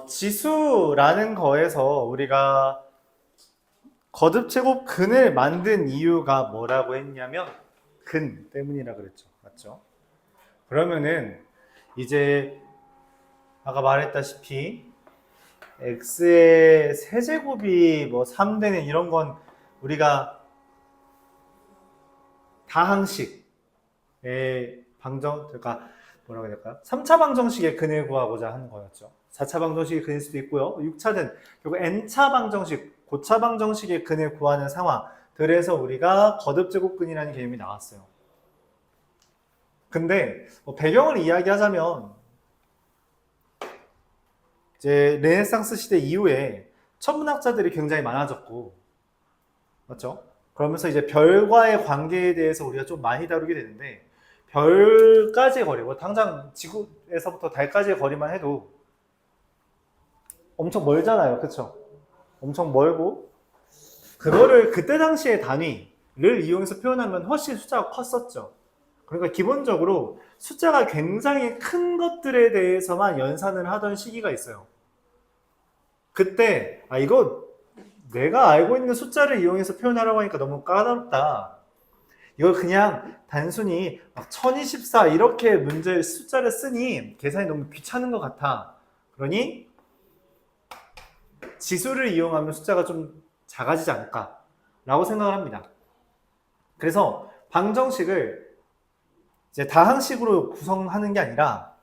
지수라는 거에서 우리가 거듭제곱 근을 만든 이유가 뭐라고 했냐면 근 때문이라 그랬죠. 맞죠? 그러면은 이제 아까 말했다시피 x의 세제곱이 뭐 3되는 이런 건 우리가 다항식의 그러니까 뭐라고 해야 될까요? 3차 방정식의 근을 구하고자 하는 거였죠. 4차 방정식의 근일 수도 있고요. 6차든 결국 n차 방정식, 고차 방정식의 근을 구하는 상황들에서 우리가 거듭제곱근이라는 개념이 나왔어요. 근데 배경을 이야기하자면 이제 르네상스 시대 이후에 천문학자들이 굉장히 많아졌고, 맞죠? 그러면서 이제 별과의 관계에 대해서 우리가 좀 많이 다루게 되는데, 별까지의 거리, 뭐 당장 지구에서부터 달까지의 거리만 해도 엄청 멀잖아요. 그쵸? 엄청 멀고, 그거를 그때 당시의 단위를 이용해서 표현하면 훨씬 숫자가 컸었죠. 그러니까 기본적으로 숫자가 굉장히 큰 것들에 대해서만 연산을 하던 시기가 있어요. 그때 이거 내가 알고 있는 숫자를 이용해서 표현하라고 하니까 너무 까다롭다. 이걸 그냥 단순히 1024 이렇게 문제 숫자를 쓰니 계산이 너무 귀찮은 것 같아. 그러니 지수를 이용하면 숫자가 좀 작아지지 않을까 라고 생각을 합니다. 그래서 방정식을 이제 다항식으로 구성하는 게 아니라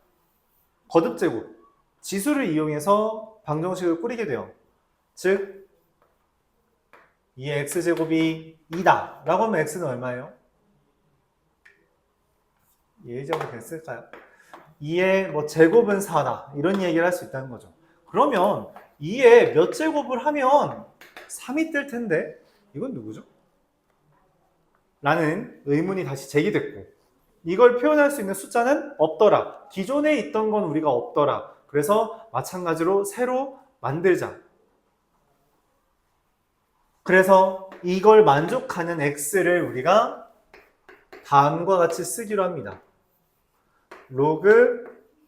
거듭제곱, 지수를 이용해서 방정식을 꾸리게 돼요. 즉 2의 x제곱이 2다 라고 하면 x는 얼마예요? 2제곱 됐을까요? 2의 뭐 제곱은 4다 이런 얘기를 할 수 있다는 거죠. 그러면 2의 몇 제곱을 하면 3이 뜰 텐데 이건 누구죠? 라는 의문이 다시 제기됐고, 이걸 표현할 수 있는 숫자는 없더라. 기존에 있던 건 우리가 없더라. 그래서 마찬가지로 새로 만들자. 그래서 이걸 만족하는 x를 우리가 다음과 같이 쓰기로 합니다. 로그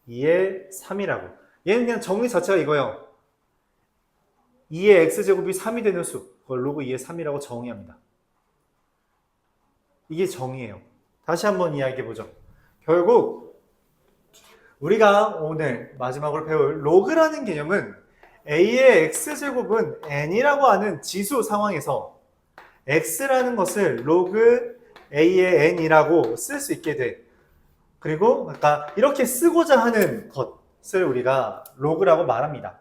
2의 3이라고. 얘는 그냥 정의 자체가 이거예요. 2의 x제곱이 3이 되는 수, 그걸 로그 2의 3이라고 정의합니다. 이게 정의예요. 다시 한번 이야기해보죠. 결국 우리가 오늘 마지막으로 배울 로그라는 개념은 a의 x제곱은 n이라고 하는 지수 상황에서 x라는 것을 로그 a의 n이라고 쓸 수 있게 돼. 그리고 아까 이렇게 쓰고자 하는 것을 우리가 로그라고 말합니다.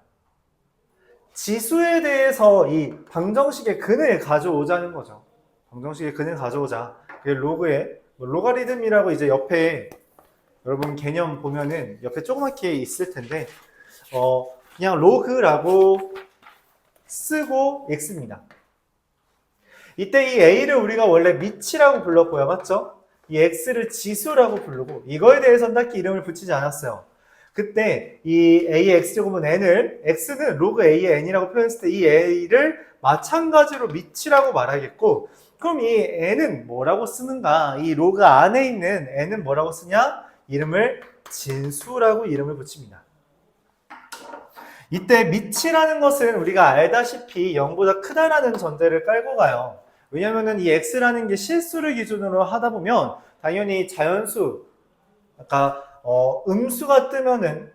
지수에 대해서 이 방정식의 근을 가져오자는 거죠. 방정식의 근을 가져오자. 로그의 로가리즘이라고 이제 옆에 여러분 개념 보면은 옆에 조그맣게 있을 텐데 그냥 로그라고 쓰고 x입니다. 이때 이 a를 우리가 원래 미치라고 불렀고요. 맞죠? 이 x를 지수라고 부르고 이거에 대해서는 딱히 이름을 붙이지 않았어요. 그때 이 a의 x제곱은 n을 x는 로그 a의 n이라고 표현했을 때 이 a를 마찬가지로 미치라고 말하겠고, 그럼 이 n은 뭐라고 쓰는가? 이 로그 안에 있는 n은 뭐라고 쓰냐? 이름을 진수라고 이름을 붙입니다. 이때 미치라는 것은 우리가 알다시피 0보다 크다라는 전제를 깔고 가요. 왜냐면은 이 x라는 게 실수를 기준으로 하다 보면 당연히 자연수, 아까 음수가 뜨면은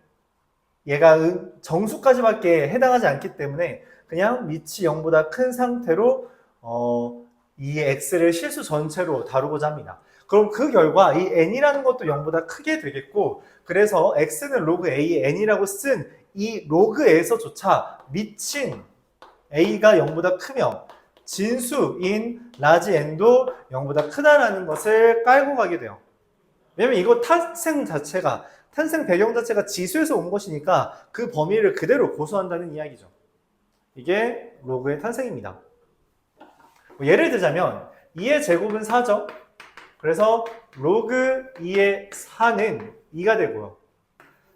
얘가 정수까지밖에 해당하지 않기 때문에 그냥 미치 0보다 큰 상태로 이 x를 실수 전체로 다루고자 합니다. 그럼 그 결과 이 n이라는 것도 0보다 크게 되겠고, 그래서 x는 로그 a의 n이라고 쓴 이 로그에서조차 미친 a가 0보다 크며 진수인 라지 n도 0보다 크다라는 것을 깔고 가게 돼요. 왜냐면 이거 탄생 배경 자체가 지수에서 온 것이니까 그 범위를 그대로 고수한다는 이야기죠. 이게 로그의 탄생입니다. 예를 들자면 2의 제곱은 4죠. 그래서 로그 2의 4는 2가 되고요.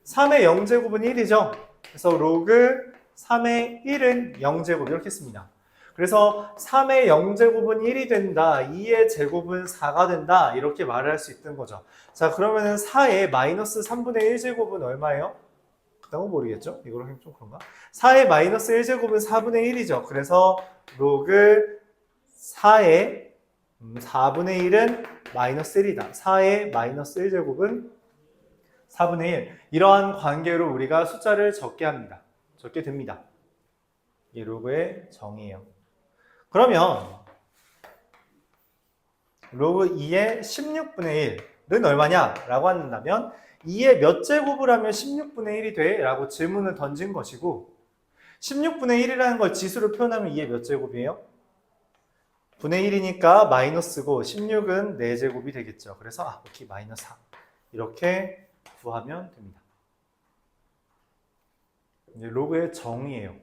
3의 0제곱은 1이죠. 그래서 로그 3의 1은 0제곱 이렇게 씁니다. 그래서 3의 0제곱은 1이 된다. 2의 제곱은 4가 된다. 이렇게 말을 할 수 있는 거죠. 자, 그러면은 4의 마이너스 3분의 1제곱은 얼마예요? 같다고 모르겠죠? 이거로 하면 좀 그런가? 4의 마이너스 1제곱은 4분의 1이죠. 그래서 로그 4의 4분의 1은 마이너스 1이다. 4의 마이너스 1제곱은 4분의 1. 이러한 관계로 우리가 숫자를 적게 합니다. 적게 됩니다. 이 로그의 정의예요. 그러면 로그 2의 16분의 1은 얼마냐? 라고 한다면 2의 몇 제곱을 하면 16분의 1이 돼? 라고 질문을 던진 것이고 16분의 1이라는 걸 지수로 표현하면 2의 몇 제곱이에요? 분의 1이니까 마이너스고 16은 4제곱이 되겠죠. 그래서 오케이 마이너스 4 이렇게 구하면 됩니다. 이제 로그의 정의예요.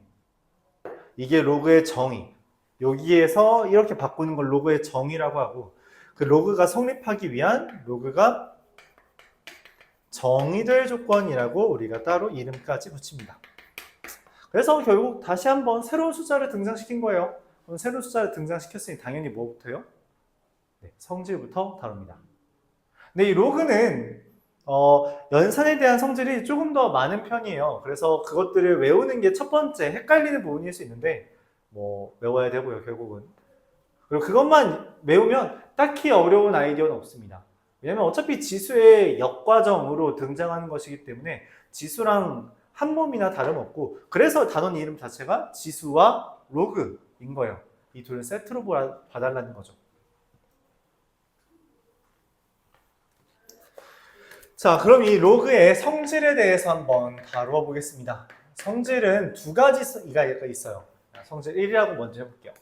이게 로그의 정의. 여기에서 이렇게 바꾸는 걸 로그의 정의라고 하고 그 로그가 성립하기 위한 로그가 정의될 조건이라고 우리가 따로 이름까지 붙입니다. 그래서 결국 다시 한번 새로운 숫자를 등장시킨 거예요. 그럼 새로운 숫자를 등장시켰으니 당연히 뭐부터요? 네, 성질부터 다룹니다. 근데 이 로그는 연산에 대한 성질이 조금 더 많은 편이에요. 그래서 그것들을 외우는 게 첫 번째 헷갈리는 부분일 수 있는데 뭐 외워야 되고요, 결국은. 그리고 그것만 외우면 딱히 어려운 아이디어는 없습니다. 왜냐면 어차피 지수의 역과정으로 등장하는 것이기 때문에 지수랑 한 몸이나 다름없고 그래서 단원 이름 자체가 지수와 로그인 거예요. 이 둘을 세트로 봐달라는 거죠. 자, 그럼 이 로그의 성질에 대해서 한번 다루어 보겠습니다. 성질은 두 가지가 있어요. 성질 1이라고 먼저 해볼게요.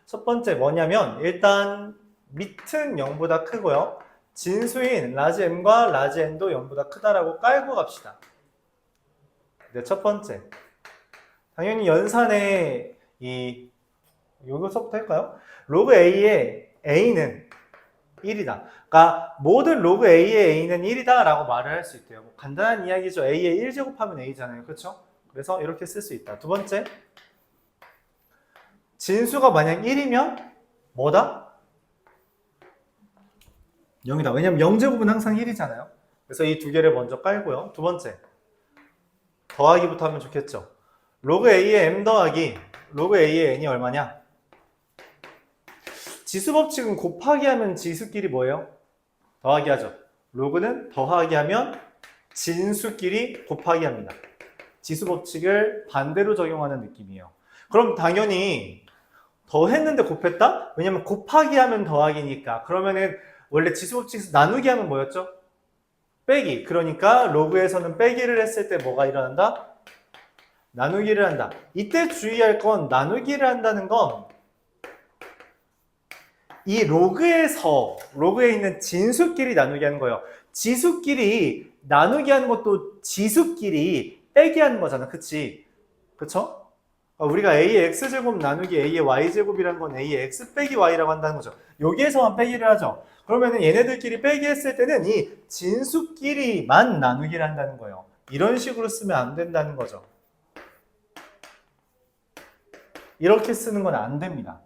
첫 번째 뭐냐면 일단 밑은 0보다 크고요. 진수인 라지 m과 라지 n도 0보다 크다라고 깔고 갑시다. 네, 첫 번째. 당연히 연산의 여기서부터 할까요? 로그 a의 a는 1이다. 그러니까 모든 로그 a의 a는 1이다 라고 말을 할 수 있대요. 간단한 이야기죠. a의 1제곱하면 a잖아요. 그렇죠? 그래서 이렇게 쓸 수 있다. 두 번째. 진수가 만약 1이면 뭐다? 0이다. 왜냐면 0제곱은 항상 1이잖아요. 그래서 이 두 개를 먼저 깔고요. 두 번째. 더하기부터 하면 좋겠죠. 로그 a의 m 더하기 로그 a의 n이 얼마냐? 지수 법칙은 곱하기 하면 지수끼리 뭐예요? 더하기 하죠. 로그는 더하기 하면 진수끼리 곱하기 합니다. 지수 법칙을 반대로 적용하는 느낌이에요. 그럼 당연히 더했는데 곱했다? 왜냐면 곱하기 하면 더하기니까. 그러면은 원래 지수 법칙에서 나누기 하면 뭐였죠? 빼기. 그러니까 로그에서는 빼기를 했을 때 뭐가 일어난다? 나누기를 한다. 이때 주의할 건 나누기를 한다는 건 이 로그에 있는 진수끼리 나누기 하는 거예요. 지수끼리 나누기 하는 것도 지수끼리 빼기 하는 거잖아. 그치? 그쵸? 우리가 a의 x제곱 나누기 a의 y제곱이라는 건 a의 x 빼기 y라고 한다는 거죠. 여기에서만 빼기를 하죠. 그러면은 얘네들끼리 빼기 했을 때는 이 진수끼리만 나누기를 한다는 거예요. 이런 식으로 쓰면 안 된다는 거죠. 이렇게 쓰는 건 안 됩니다.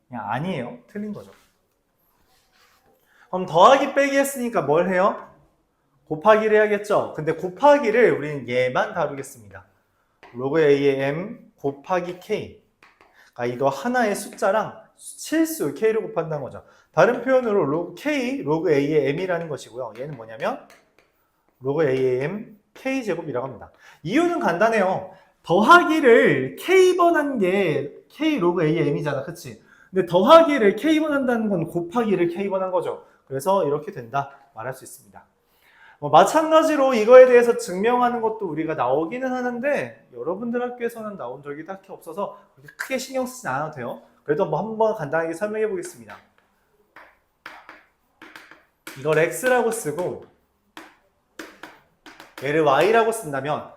그냥 아니에요. 틀린 거죠. 그럼 더하기 빼기 했으니까 뭘 해요? 곱하기를 해야겠죠. 근데 곱하기를 우리는 얘만 다루겠습니다. 로그 a의 m 곱하기 k. 그러니까 이거 하나의 숫자랑 실수 k를 곱한다는 거죠. 다른 표현으로 로그 a의 m이라는 것이고요. 얘는 뭐냐면 로그 a의 m k제곱이라고 합니다. 이유는 간단해요. 더하기를 k번 한 게 k 로그 a의 m이잖아. 그치? 근데 더하기를 k번 한다는 건 곱하기를 k번 한 거죠. 그래서 이렇게 된다 말할 수 있습니다. 마찬가지로 이거에 대해서 증명하는 것도 우리가 나오기는 하는데 여러분들 학교에서는 나온 적이 딱히 없어서 그렇게 크게 신경 쓰지 않아도 돼요. 그래도 한번 간단하게 설명해 보겠습니다. 이걸 x라고 쓰고 얘를 y라고 쓴다면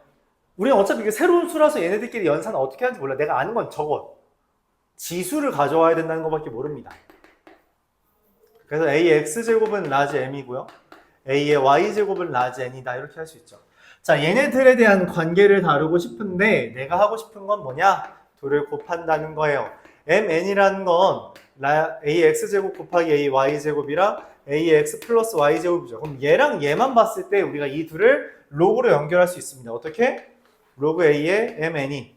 우리는 어차피 이게 새로운 수라서 얘네들끼리 연산을 어떻게 하는지 몰라. 내가 아는 건 저거 지수를 가져와야 된다는 것밖에 모릅니다. 그래서 a의 x제곱은 라지 m이고요. a의 y제곱은 라지 n이다. 이렇게 할 수 있죠. 자, 얘네들에 대한 관계를 다루고 싶은데 내가 하고 싶은 건 뭐냐? 둘을 곱한다는 거예요. mn이라는 건 a의 x제곱 곱하기 a의 y제곱이라 a의 x 플러스 y제곱이죠. 그럼 얘랑 얘만 봤을 때 우리가 이 둘을 로그로 연결할 수 있습니다. 어떻게? 로그 a의 mn이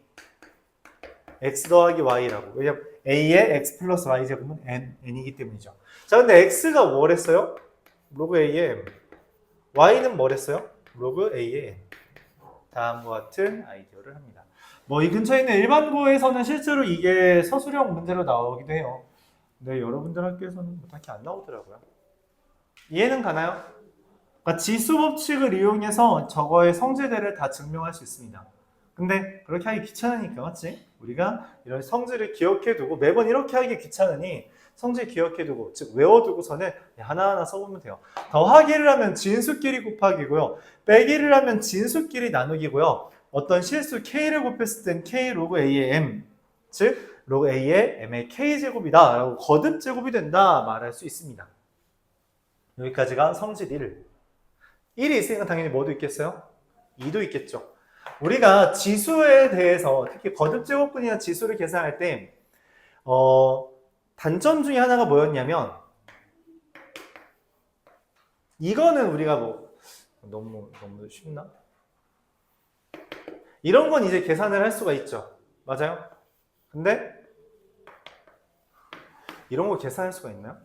x 더하기 y라고. 왜냐면 a의 x 플러스 y 제곱은 n이기 때문이죠. 자, 근데 x가 뭐랬어요? 로그 a의 m. y는 뭐랬어요? 로그 a의 n. 다음과 같은 아이디어를 합니다. 뭐 이 근처에 있는 일반고에서는 실제로 이게 서술형 문제로 나오기도 해요. 근데 여러분들 학교에서는 뭐 딱히 안 나오더라고요. 이해는 가나요? 그러니까 지수 법칙을 이용해서 저거의 성질들을 다 증명할 수 있습니다. 근데 그렇게 하기 귀찮으니까, 맞지? 우리가 이런 성질을 기억해두고 매번 이렇게 하기 귀찮으니 성질 기억해두고, 즉 외워두고서는 하나하나 써보면 돼요. 더하기를 하면 진수끼리 곱하기고요. 빼기를 하면 진수끼리 나누기고요. 어떤 실수 k를 곱했을 땐 k 로그 a의 m, 즉 로그 a의 m의 k제곱이다 라고 거듭제곱이 된다 말할 수 있습니다. 여기까지가 성질 1. 1이 있으니까 당연히 뭐도 있겠어요? 2도 있겠죠. 우리가 지수에 대해서 특히 거듭제곱근이나 지수를 계산할 때 단점 중에 하나가 뭐였냐면 이거는 우리가 뭐 너무 쉽나? 이런 건 이제 계산을 할 수가 있죠. 맞아요? 근데 이런 거 계산할 수가 있나요?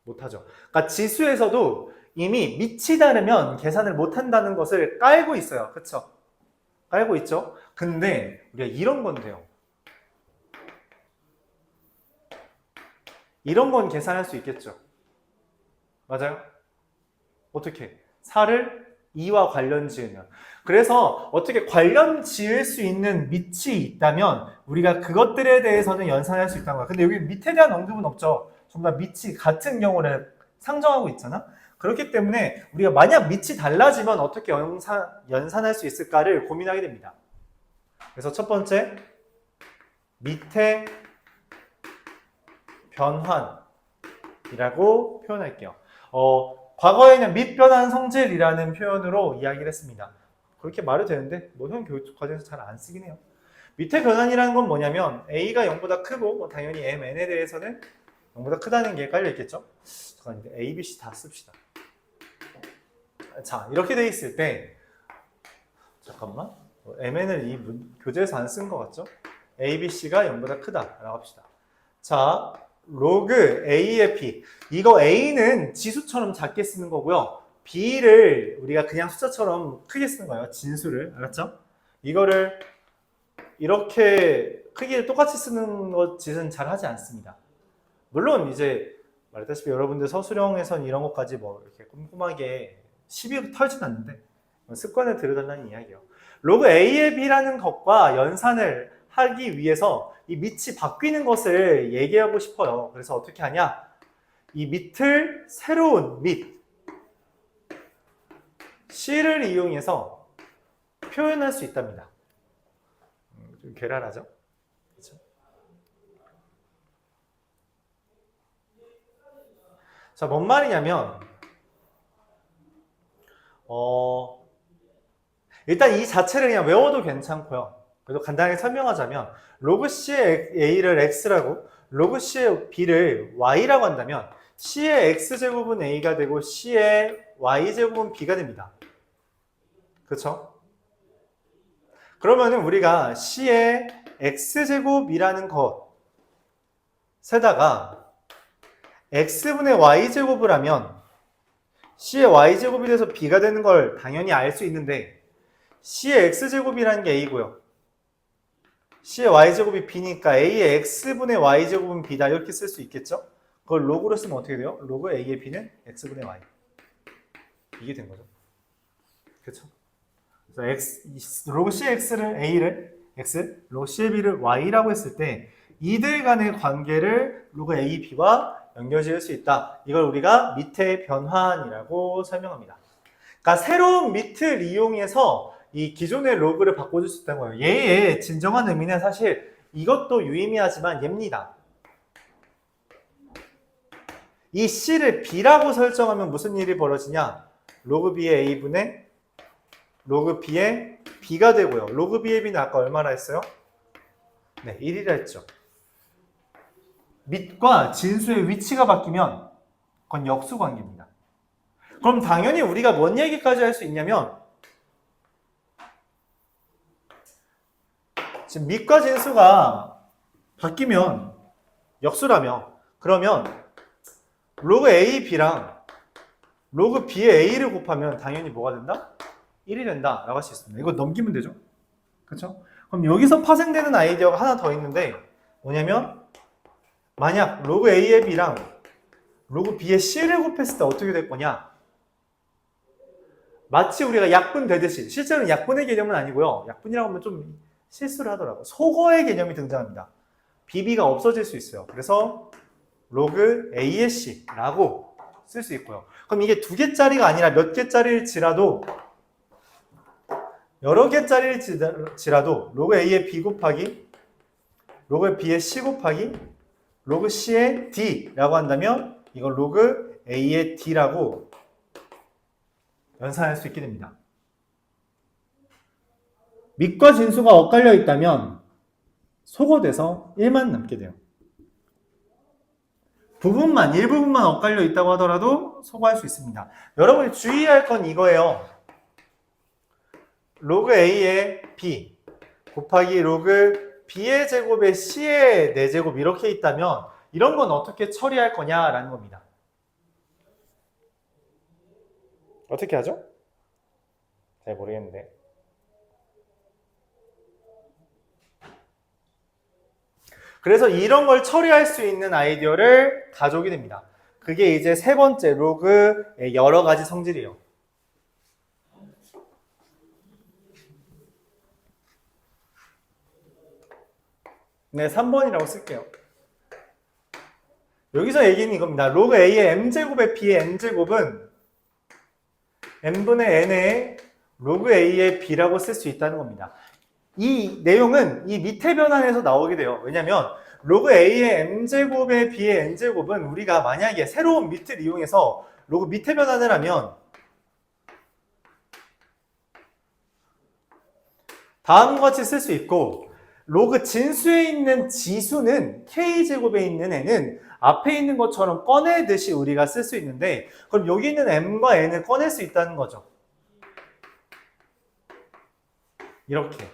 못하죠. 그러니까 지수에서도 이미 밑이 다르면 계산을 못한다는 것을 깔고 있어요. 그쵸? 깔고 있죠? 근데 우리가 이런 건 돼요. 이런 건 계산할 수 있겠죠? 맞아요? 어떻게? 4를 2와 관련 지으면. 그래서 어떻게 관련 지을 수 있는 밑이 있다면 우리가 그것들에 대해서는 연산할 수 있다는 거야. 근데 여기 밑에 대한 언급은 없죠. 전부 다 밑이 같은 경우를 상정하고 있잖아. 그렇기 때문에 우리가 만약 밑이 달라지면 어떻게 연산할 수 있을까를 고민하게 됩니다. 그래서 첫 번째, 밑의 변환이라고 표현할게요. 과거에는 밑변환 성질이라는 표현으로 이야기를 했습니다. 그렇게 말해도 되는데 뭐 형 교육 과정에서 잘 안 쓰긴 해요. 밑의 변환이라는 건 뭐냐면 a가 0보다 크고 뭐 당연히 mn에 대해서는 0보다 크다는 게 깔려 있겠죠. 잠깐 a, b, c 다 씁시다. 자, 이렇게 돼 있을 때 잠깐만 mn을 이 교재에서 안 쓴 것 같죠? a, b, c가 0보다 크다라고 합시다. 자, 로그 a의 b. 이거 a는 지수처럼 작게 쓰는 거고요. b를 우리가 그냥 숫자처럼 크게 쓰는 거예요. 진수를. 알았죠? 이거를 이렇게 크기를 똑같이 쓰는 것 짓은 잘 하지 않습니다. 물론 이제 말했다시피 여러분들 서술형에선 이런 것까지 뭐 이렇게 꼼꼼하게 시비 털진 않는데 습관을 들여달라는 이야기예요. 로그 a의 b라는 것과 연산을 하기 위해서 이 밑이 바뀌는 것을 얘기하고 싶어요. 그래서 어떻게 하냐? 이 밑을 새로운 밑 C를 이용해서 표현할 수 있답니다. 좀 괴랄하죠? 그렇죠? 자, 뭔 말이냐면 일단 이 자체를 그냥 외워도 괜찮고요. 그래도 간단하게 설명하자면 로그 C의 A를 X라고 로그 C의 B를 Y라고 한다면 C의 X제곱은 A가 되고 C의 Y제곱은 B가 됩니다. 그렇죠? 그러면은 우리가 C의 X제곱이라는 것에다가 X분의 Y제곱을 하면 C의 Y제곱이 돼서 B가 되는 걸 당연히 알 수 있는데 C의 X제곱이라는 게 A고요. C의 Y제곱이 B니까 A의 X분의 Y제곱은 B다 이렇게 쓸 수 있겠죠? 그걸 로그로 쓰면 어떻게 돼요? 로그 A의 B는 X분의 Y. 이게 된 거죠. 그렇죠? 그래서 로그 C의 X를 A를 X, 로그 C의 B를 Y라고 했을 때 이들 간의 관계를 로그 A, B와 연결지을 수 있다. 이걸 우리가 밑의 변환이라고 설명합니다. 그러니까 새로운 밑을 이용해서 이 기존의 로그를 바꿔줄 수 있다는 거예요. 얘의 진정한 의미는 사실 이것도 유의미하지만 얘입니다. 이 C를 B라고 설정하면 무슨 일이 벌어지냐? 로그 B의 A분의 로그 B의 B가 되고요. 로그 B의 B는 아까 얼마나 했어요? 네, 1이라 했죠. 밑과 진수의 위치가 바뀌면 그건 역수 관계입니다. 그럼 당연히 우리가 뭔 얘기까지 할 수 있냐면 지금 밑과 진수가 바뀌면 역수라며 그러면 로그 A, B랑 로그 B의 A를 곱하면 당연히 뭐가 된다? 1이 된다 라고 할 수 있습니다. 이거 넘기면 되죠? 그렇죠? 그럼 여기서 파생되는 아이디어가 하나 더 있는데 뭐냐면 만약 로그 A의 B랑 로그 B의 C를 곱했을 때 어떻게 될 거냐? 마치 우리가 약분 되듯이 실제로는 약분의 개념은 아니고요. 약분이라고 하면 좀 실수를 하더라고요. 소거의 개념이 등장합니다. BB가 없어질 수 있어요. 그래서 로그 A의 C라고 쓸 수 있고요. 그럼 이게 2개짜리가 아니라 몇 개짜리일지라도 여러 개짜리일지라도 로그 A의 B 곱하기 로그 B의 C 곱하기 로그 C의 D라고 한다면 이걸 로그 A의 D라고 연산할 수 있게 됩니다. 밑과 진수가 엇갈려 있다면 소거돼서 1만 남게 돼요. 일부분만 엇갈려 있다고 하더라도 소거할 수 있습니다. 여러분이 주의할 건 이거예요. 로그 A의 B 곱하기 로그 B의 제곱에 C의 4제곱 이렇게 있다면 이런 건 어떻게 처리할 거냐라는 겁니다. 어떻게 하죠? 잘 모르겠는데. 그래서 이런 걸 처리할 수 있는 아이디어를 가져오게 됩니다. 그게 이제 세 번째 로그의 여러 가지 성질이에요. 네, 3번이라고 쓸게요. 여기서 얘기는 이겁니다. 로그 A의 M제곱의 B의 N제곱은 N분의 N의 로그 A의 B라고 쓸 수 있다는 겁니다. 이 내용은 이 밑에 변환에서 나오게 돼요. 왜냐면 로그 A의 M제곱의 B의 N제곱은 우리가 만약에 새로운 밑을 이용해서 로그 밑에 변환을 하면 다음과 같이 쓸 수 있고 로그 진수에 있는 지수는 K제곱에 있는 N은 앞에 있는 것처럼 꺼내듯이 우리가 쓸 수 있는데 그럼 여기 있는 M과 N을 꺼낼 수 있다는 거죠. 이렇게.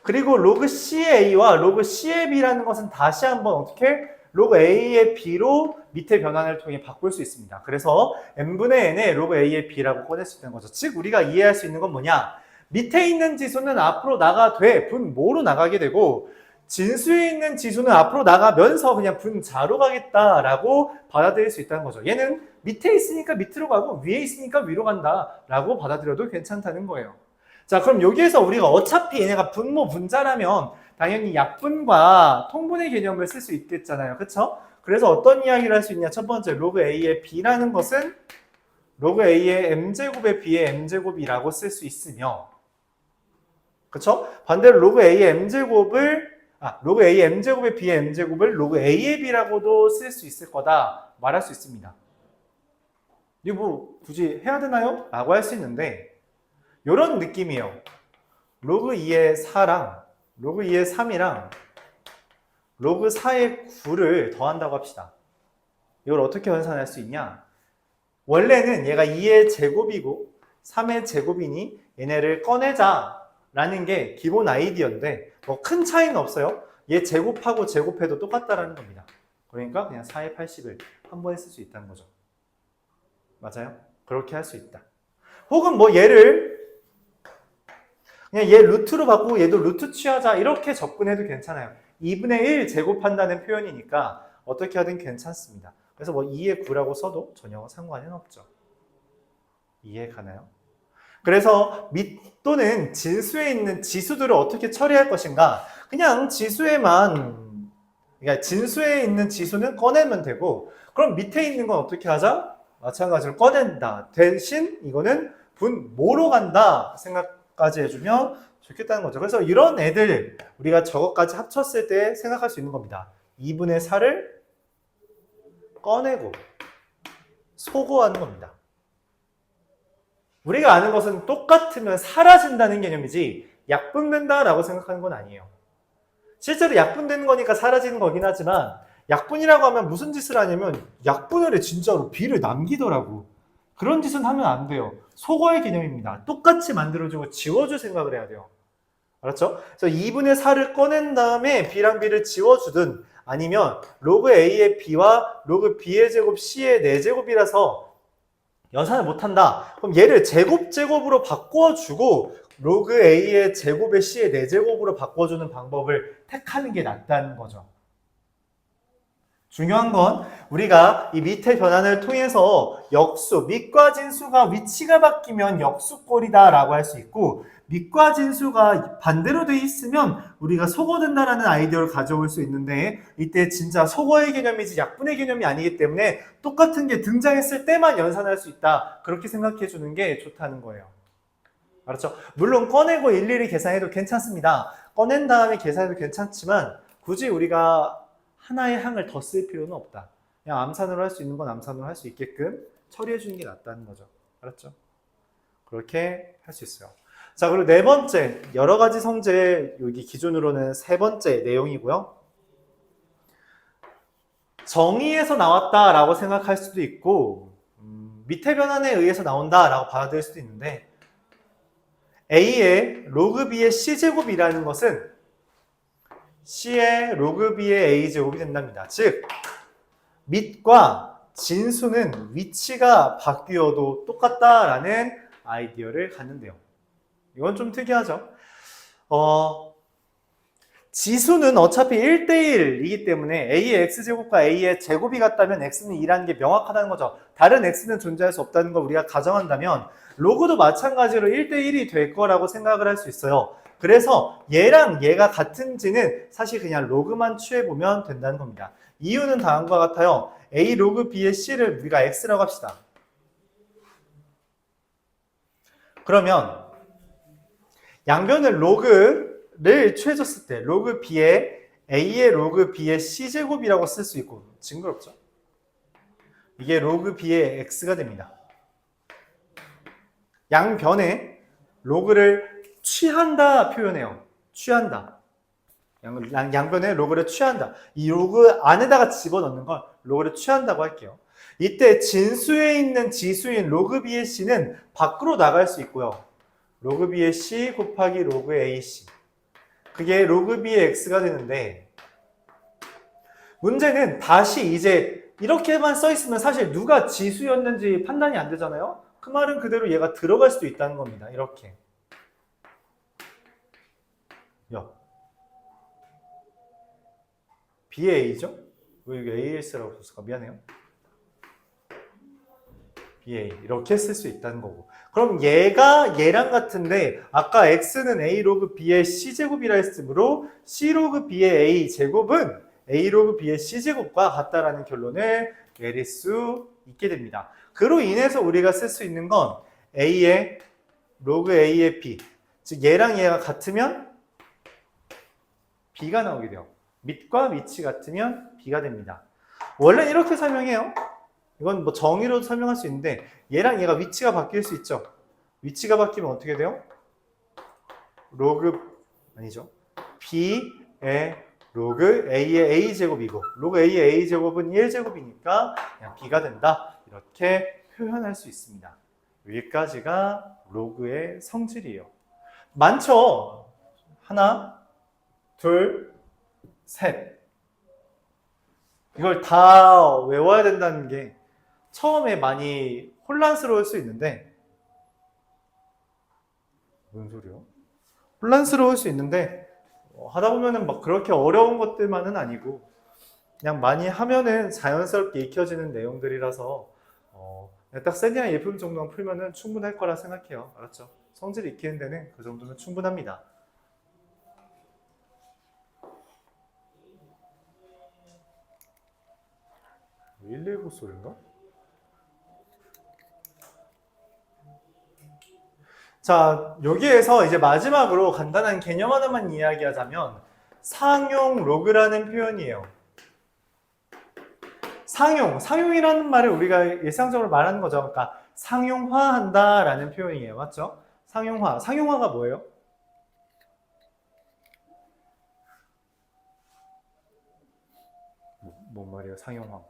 그리고 로그 C의 A와 로그 C의 B라는 것은 다시 한번 어떻게? 로그 A의 B로 밑에 변환을 통해 바꿀 수 있습니다. 그래서 N분의 N의 로그 A의 B라고 꺼낼 수 있는 거죠. 즉 우리가 이해할 수 있는 건 뭐냐? 밑에 있는 지수는 앞으로 나가되 분모로 나가게 되고 진수에 있는 지수는 앞으로 나가면서 그냥 분자로 가겠다라고 받아들일 수 있다는 거죠. 얘는 밑에 있으니까 밑으로 가고 위에 있으니까 위로 간다라고 받아들여도 괜찮다는 거예요. 자, 그럼 여기에서 우리가 어차피 얘네가 분모 분자라면 당연히 약분과 통분의 개념을 쓸 수 있겠잖아요. 그쵸? 그래서 어떤 이야기를 할 수 있냐? 첫 번째, 로그 A의 B라는 것은 로그 A의 M제곱의 B의 M제곱이라고 쓸 수 있으며 그쵸? 반대로 로그 A의 로그 A의 M제곱의 B의 M제곱을 로그 A의 B라고도 쓸 수 있을 거다 말할 수 있습니다. 이거 뭐 굳이 해야 되나요? 라고 할 수 있는데 이런 느낌이에요. 로그 2의 4랑 로그 2의 3이랑 로그 4의 9를 더한다고 합시다. 이걸 어떻게 환산할 수 있냐? 원래는 얘가 2의 제곱이고 3의 제곱이니 얘네를 꺼내자 라는 게 기본 아이디어인데 뭐 큰 차이는 없어요. 얘 제곱하고 제곱해도 똑같다라는 겁니다. 그러니까 그냥 4의 80을 한 번에 쓸 수 있다는 거죠. 맞아요? 그렇게 할 수 있다. 혹은 뭐 얘를 그냥 얘 루트로 바꾸고 얘도 루트 취하자 이렇게 접근해도 괜찮아요. 2분의 1 제곱한다는 표현이니까 어떻게 하든 괜찮습니다. 그래서 뭐 2의 9라고 써도 전혀 상관은 없죠. 이해 가나요? 그래서 밑 또는 진수에 있는 지수들을 어떻게 처리할 것인가? 그냥 그러니까 진수에 있는 지수는 꺼내면 되고 그럼 밑에 있는 건 어떻게 하자? 마찬가지로 꺼낸다. 대신 이거는 분모로 간다 생각까지 해주면 좋겠다는 거죠. 그래서 이런 애들 우리가 저것까지 합쳤을 때 생각할 수 있는 겁니다. 2분의 4를 꺼내고 소거하는 겁니다. 우리가 아는 것은 똑같으면 사라진다는 개념이지 약분된다라고 생각하는 건 아니에요. 실제로 약분되는 거니까 사라지는 거긴 하지만 약분이라고 하면 무슨 짓을 하냐면 약분을 해 진짜로 B를 남기더라고. 그런 짓은 하면 안 돼요. 속어의 개념입니다. 똑같이 만들어주고 지워줄 생각을 해야 돼요. 알았죠? 그래서 2분의 4를 꺼낸 다음에 b랑 b를 지워주든 아니면 로그 a의 b와 로그 b의 제곱 c의 4제곱이라서 연산을 못한다. 그럼 얘를 제곱으로 바꿔주고 로그 a의 제곱의 c의 4제곱으로 바꿔주는 방법을 택하는 게 낫다는 거죠. 중요한 건 우리가 이 밑의 변환을 통해서 역수, 밑과 진수가 위치가 바뀌면 역수꼴이다 라고 할 수 있고 밑과 진수가 반대로 돼 있으면 우리가 속어된다라는 아이디어를 가져올 수 있는데 이때 진짜 속어의 개념이지 약분의 개념이 아니기 때문에 똑같은 게 등장했을 때만 연산할 수 있다. 그렇게 생각해 주는 게 좋다는 거예요. 알았죠? 물론 꺼내고 일일이 계산해도 괜찮습니다. 꺼낸 다음에 계산해도 괜찮지만 굳이 우리가 하나의 항을 더 쓸 필요는 없다. 그냥 암산으로 할 수 있는 건 암산으로 할 수 있게끔 처리해 주는 게 낫다는 거죠. 알았죠? 그렇게 할 수 있어요. 자, 그리고 네 번째, 여러 가지 성질 여기 기준으로는 세 번째 내용이고요. 정의에서 나왔다라고 생각할 수도 있고 밑의 변환에 의해서 나온다라고 받아들일 수도 있는데 A의 로그 B의 C제곱이라는 것은 C의 로그 B의 A제곱이 된답니다. 즉, 밑과 진수는 위치가 바뀌어도 똑같다라는 아이디어를 갖는데요. 이건 좀 특이하죠. 지수는 어차피 1대1이기 때문에 A의 X제곱과 A의 제곱이 같다면 X는 2라는 게 명확하다는 거죠. 다른 X는 존재할 수 없다는 걸 우리가 가정한다면 로그도 마찬가지로 1대1이 될 거라고 생각을 할 수 있어요. 그래서 얘랑 얘가 같은지는 사실 그냥 로그만 취해보면 된다는 겁니다. 이유는 다음과 같아요. A 로그 B의 C를 우리가 X라고 합시다. 그러면 양변을 로그를 취해줬을 때 로그 B의 A의 로그 B의 C제곱이라고 쓸 수 있고 징그럽죠? 이게 로그 B의 X가 됩니다. 양변에 로그를 취한다 표현해요. 취한다. 양변에 로그를 취한다. 이 로그 안에다가 집어넣는 걸 로그를 취한다고 할게요. 이때 진수에 있는 지수인 로그 B의 C는 밖으로 나갈 수 있고요. 로그 B의 C 곱하기 로그 AC. 그게 로그 B의 X가 되는데 문제는 다시 이제 이렇게만 써 있으면 사실 누가 지수였는지 판단이 안 되잖아요. 그 말은 그대로 얘가 들어갈 수도 있다는 겁니다. 이렇게. 야. B의 A죠? 왜 여기 AS라고 썼을까? 미안해요. BA 이렇게 쓸 수 있다는 거고. 그럼 얘가 얘랑 같은데 아까 X는 A 로그 B의 C제곱이라 했으므로 C 로그 B의 A제곱은 A 로그 B의 C제곱과 같다라는 결론을 내릴 수 있게 됩니다. 그로 인해서 우리가 쓸 수 있는 건 A의 로그 A의 B 즉 얘랑 얘가 같으면 B가 나오게 돼요. 밑과 밑이 같으면 B가 됩니다. 원래 이렇게 설명해요. 이건 뭐 정의로도 설명할 수 있는데 얘랑 얘가 위치가 바뀔 수 있죠. 위치가 바뀌면 어떻게 돼요? 로그 아니죠. B의 로그 A의 A제곱이고 로그 A의 A제곱은 1제곱이니까 그냥 B가 된다. 이렇게 표현할 수 있습니다. 여기까지가 로그의 성질이에요. 많죠? 하나, 둘, 셋. 이걸 다 외워야 된다는 게 처음에 많이 혼란스러울 수 있는데 무슨 소리요? 혼란스러울 수 있는데 하다 보면은 막 그렇게 어려운 것들만은 아니고 그냥 많이 하면은 자연스럽게 익혀지는 내용들이라서 그냥 딱 세니아 1품 정도만 풀면은 충분할 거라 생각해요. 알았죠? 성질 익히는 데는 그 정도면 충분합니다. 뭐 119 소리인가? 자, 여기에서 이제 마지막으로 간단한 개념 하나만 이야기하자면 상용 로그라는 표현이에요. 상용이라는 말을 우리가 일상적으로 말하는 거죠. 그러니까 상용화한다라는 표현이에요. 맞죠? 상용화가 뭐예요? 뭔 말이에요? 상용화.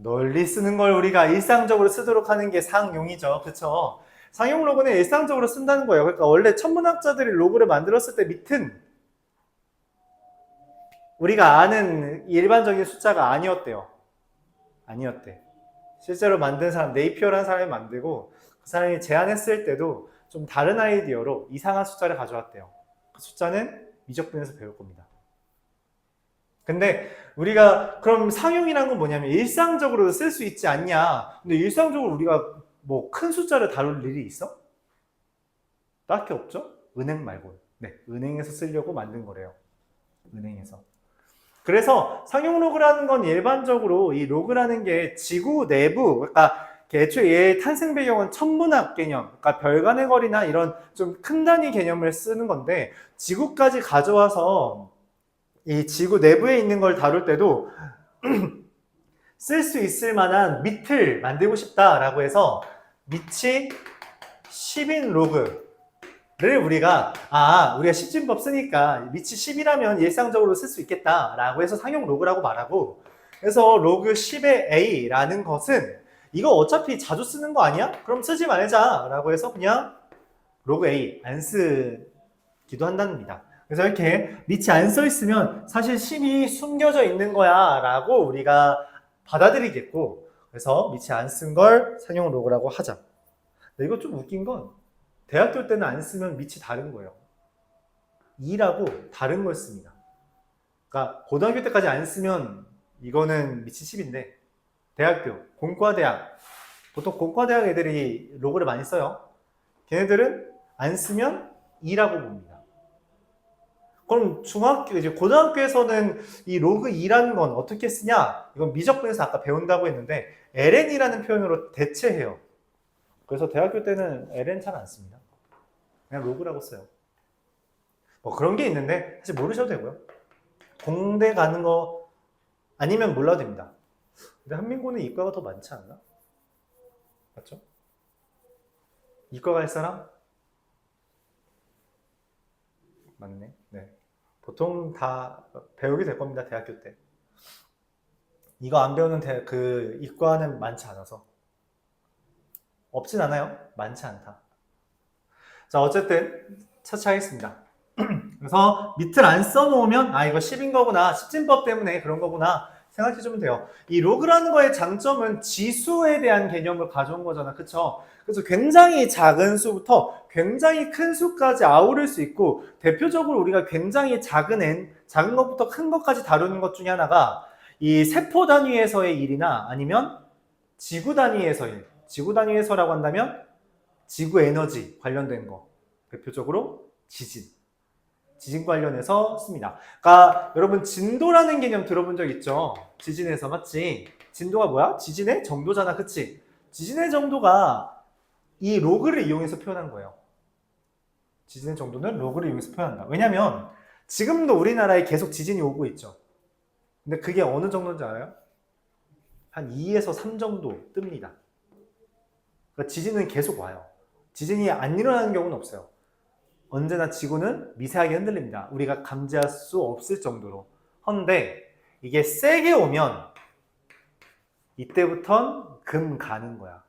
널리 쓰는 걸 우리가 일상적으로 쓰도록 하는 게 상용이죠. 그쵸? 상용 로그는 일상적으로 쓴다는 거예요. 그러니까 원래 천문학자들이 로그를 만들었을 때 밑은 우리가 아는 일반적인 숫자가 아니었대요. 아니었대. 실제로 만든 사람, 네이피어라는 사람이 만들고 그 사람이 제안했을 때도 좀 다른 아이디어로 이상한 숫자를 가져왔대요. 그 숫자는 미적분에서 배울 겁니다. 근데 우리가 그럼 상용이라는 건 뭐냐면 일상적으로 쓸 수 있지 않냐. 근데 일상적으로 우리가 뭐 큰 숫자를 다룰 일이 있어? 딱히 없죠? 은행 말고. 네, 은행에서 쓰려고 만든 거래요. 은행에서. 그래서 상용 로그라는 건 일반적으로 이 로그라는 게 지구 내부, 그러니까 애초에 얘의 탄생 배경은 천문학 개념, 그러니까 별간의 거리나 이런 좀 큰 단위 개념을 쓰는 건데 지구까지 가져와서 이 지구 내부에 있는 걸 다룰 때도 쓸 수 있을 만한 밑을 만들고 싶다라고 해서 밑이 10인 로그를 우리가 우리가 10진법 쓰니까 밑이 10이라면 일상적으로 쓸 수 있겠다라고 해서 상용 로그라고 말하고, 그래서 로그 10의 a라는 것은 이거 어차피 자주 쓰는 거 아니야? 그럼 쓰지 말자라고 해서 그냥 로그 a 안 쓰기도 한답니다. 그래서 이렇게 밑이 안 써 있으면 사실 10이 숨겨져 있는 거야 라고 우리가 받아들이겠고, 그래서 밑이 안 쓴 걸 상용 로그라고 하자. 근데 이거 좀 웃긴 건 대학교 때는 안 쓰면 밑이 다른 거예요. 2라고 다른 걸 씁니다. 그러니까 고등학교 때까지 안 쓰면 이거는 밑이 10인데 대학교, 공과대학, 보통 공과대학 애들이 로그를 많이 써요. 걔네들은 안 쓰면 2라고 봅니다. 그럼 중학교, 이제 고등학교에서는 이 로그 2라는 건 어떻게 쓰냐? 이건 미적분에서 아까 배운다고 했는데 ln이라는 표현으로 대체해요. 그래서 대학교 때는 ln 잘 안 씁니다. 그냥 로그라고 써요. 뭐 그런 게 있는데 사실 모르셔도 되고요. 공대 가는 거 아니면 몰라도 됩니다. 근데 한민고는 이과가 더 많지 않나? 맞죠? 이과 갈 사람? 맞네. 네. 보통 다 배우게 될 겁니다. 대학교 때. 이거 안 배우는 그 이과는 많지 않아서. 없진 않아요. 많지 않다. 자, 어쨌든 차치하겠습니다. 그래서 밑을 안 써놓으면 이거 10인 거구나, 10진법 때문에 그런 거구나 생각해주면 돼요. 이 로그라는 거의 장점은 지수에 대한 개념을 가져온 거잖아. 그쵸? 그래서 굉장히 작은 수부터 굉장히 큰 수까지 아우를 수 있고, 대표적으로 우리가 굉장히 작은 것부터 큰 것까지 다루는 것 중에 하나가 이 세포 단위에서의 일이나 아니면 지구 단위에서의 일. 지구 단위에서라고 한다면 지구 에너지 관련된 거, 대표적으로 지진 관련해서 씁니다. 그러니까 여러분 진도라는 개념 들어본 적 있죠? 지진에서, 맞지? 진도가 뭐야? 지진의 정도잖아, 그치? 지진의 정도가 이 로그를 이용해서 표현한 거예요. 지진의 정도는 로그를 이용해서 표현한다. 왜냐면 지금도 우리나라에 계속 지진이 오고 있죠. 근데 그게 어느 정도인지 알아요? 한 2에서 3 정도 뜹니다. 그러니까 지진은 계속 와요. 지진이 안 일어나는 경우는 없어요. 언제나 지구는 미세하게 흔들립니다. 우리가 감지할 수 없을 정도로. 헌데 이게 세게 오면 이때부턴 금 가는 거야.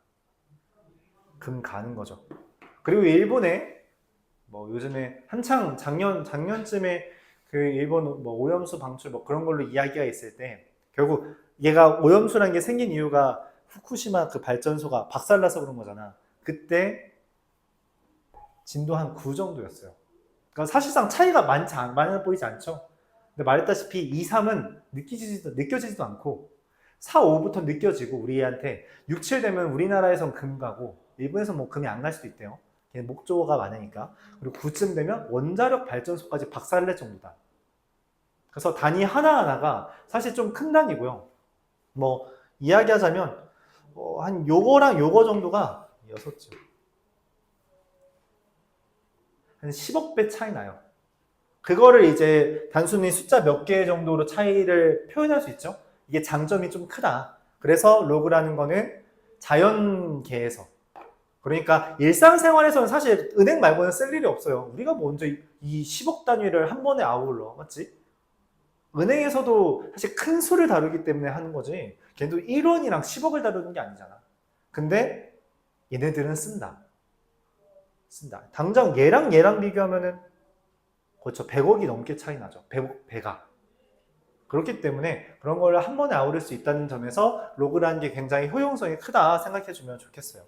금 가는 거죠. 그리고 일본에 뭐 요즘에 한창 작년쯤에 그 일본 뭐 오염수 방출 뭐 그런 걸로 이야기가 있을 때 결국 얘가 오염수라는 게 생긴 이유가 후쿠시마 그 발전소가 박살나서 그런 거잖아. 그때 진도 한 9 정도였어요. 그러니까 사실상 차이가 많아 보이지 않죠? 근데 말했다시피 2, 3은 느껴지지도 않고 4, 5부터 느껴지고 우리한테 6, 7 되면 우리나라에선 금 가고 일본에선 뭐 금이 안 갈 수도 있대요. 걔는 목조가 많으니까. 그리고 9쯤 되면 원자력 발전소까지 박살을 낼 정도다. 그래서 단위 하나하나가 사실 좀 큰 단위고요. 뭐 이야기하자면 한 요거랑 요거 정도가 6쯤. 한 10억 배 차이 나요. 그거를 이제 단순히 숫자 몇 개 정도로 차이를 표현할 수 있죠. 이게 장점이 좀 크다. 그래서 로그라는 거는 자연계에서, 그러니까 일상생활에서는 사실 은행 말고는 쓸 일이 없어요. 우리가 먼저 이 10억 단위를 한 번에 아울러, 맞지? 은행에서도 사실 큰 수를 다루기 때문에 하는 거지. 걔도 1원이랑 10억을 다루는 게 아니잖아. 근데 얘네들은 쓴다. 당장 얘랑 비교하면은 그렇죠. 100억이 넘게 차이 나죠. 배가. 그렇기 때문에 그런 걸 한 번에 아우를 수 있다는 점에서 로그라는 게 굉장히 효용성이 크다 생각해 주면 좋겠어요.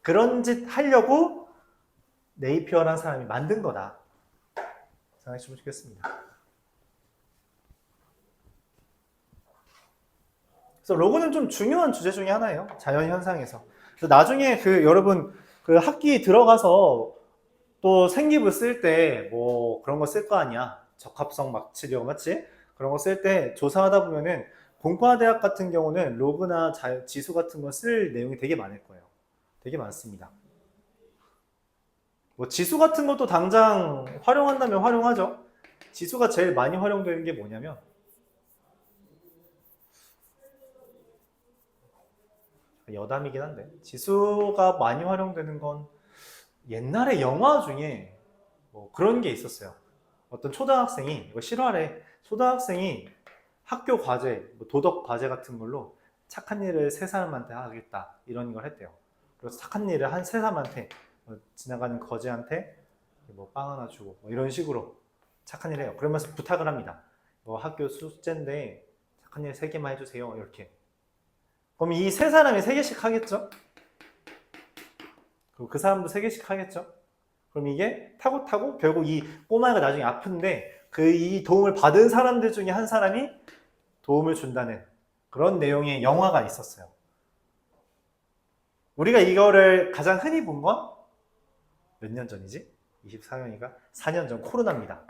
그런 짓 하려고 네이피어라는 사람이 만든 거다 생각해 주면 좋겠습니다. 그래서 로그는 좀 중요한 주제 중에 하나예요. 자연현상에서. 그래서 나중에 여러분 학기 들어가서 또 생기부 쓸 때 뭐 그런 거 쓸 거 아니야. 적합성 막치료 맞지? 그런 거 쓸 때 조사하다 보면은 공과대학 같은 경우는 로그나 지수 같은 거 쓸 내용이 되게 많을 거예요. 되게 많습니다. 뭐 지수 같은 것도 당장 활용한다면 활용하죠. 지수가 제일 많이 활용되는 게 뭐냐면 여담이긴 한데 지수가 많이 활용되는 건 옛날에 영화 중에 뭐 그런 게 있었어요. 어떤 초등학생이 이거 실화래. 초등학생이 학교 과제, 뭐 도덕 과제 같은 걸로 착한 일을 세 사람한테 하겠다 이런 걸 했대요. 그래서 착한 일을 한 세 사람한테 지나가는 거지한테 뭐 빵 하나 주고 뭐 이런 식으로 착한 일을 해요. 그러면서 부탁을 합니다. 뭐 학교 숙제인데 착한 일 3개만 해주세요. 이렇게. 그럼 이 세 사람이 3개씩 하겠죠? 그리고 그 사람도 3개씩 하겠죠? 그럼 이게 타고 결국 이 꼬마가 나중에 아픈데 이 도움을 받은 사람들 중에 한 사람이 도움을 준다는 그런 내용의 영화가 있었어요. 우리가 이거를 가장 흔히 본 건 몇 년 전이지? 24년이니까 4년 전 코로나입니다.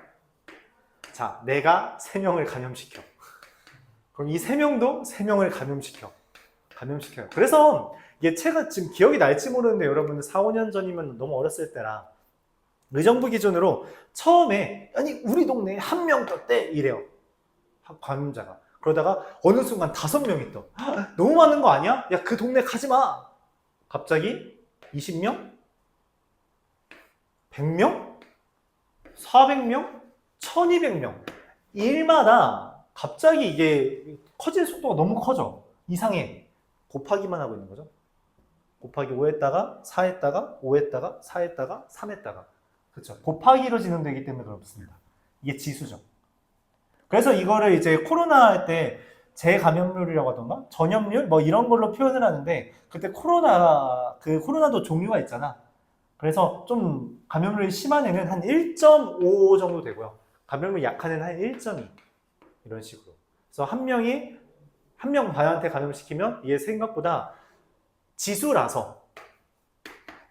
자, 내가 3명을 감염시켜. 그럼 이 3명도 3명을 감염시켜요. 그래서 이게 제가 지금 기억이 날지 모르는데 여러분들 4, 5년 전이면 너무 어렸을 때라 의정부 기준으로 처음에 아니 우리 동네에 1명 떴대 이래요. 감염자가. 그러다가 어느 순간 5명이 떠. 너무 많은 거 아니야? 야, 그 동네 가지 마. 갑자기 20명? 100명? 400명? 1200명. 일마다 갑자기 이게 커진 속도가 너무 커져. 이상해. 곱하기만 하고 있는 거죠. 곱하기 5했다가 4했다가 5했다가 4했다가 3했다가 그렇죠. 곱하기로 진행되기 때문에 그렇습니다. 이게 지수죠. 그래서 이거를 이제 코로나 할 때 재감염률이라고 하던가 전염률 뭐 이런 걸로 표현을 하는데 그때 코로나도 종류가 있잖아. 그래서 좀 감염률이 심한 애는 한 1.5 정도 되고요. 감염률이 약한 애는 한 1.2 이런 식으로. 그래서 한 명 반한테 감염시키면 이게 생각보다 지수라서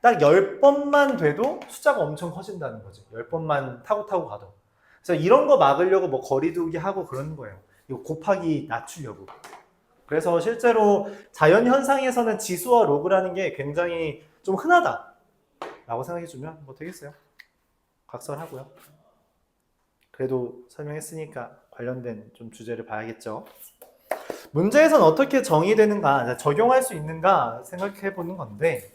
딱 10번만 돼도 숫자가 엄청 커진다는 거지. 10번만 타고 가도. 그래서 이런 거 막으려고 뭐 거리두기 하고 그러는 거예요. 이거 곱하기 낮추려고. 그래서 실제로 자연현상에서는 지수와 로그라는 게 굉장히 좀 흔하다 라고 생각해주면 뭐 되겠어요. 각설하고요. 그래도 설명했으니까 관련된 좀 주제를 봐야겠죠. 문제에서는 어떻게 정의되는가, 적용할 수 있는가 생각해 보는 건데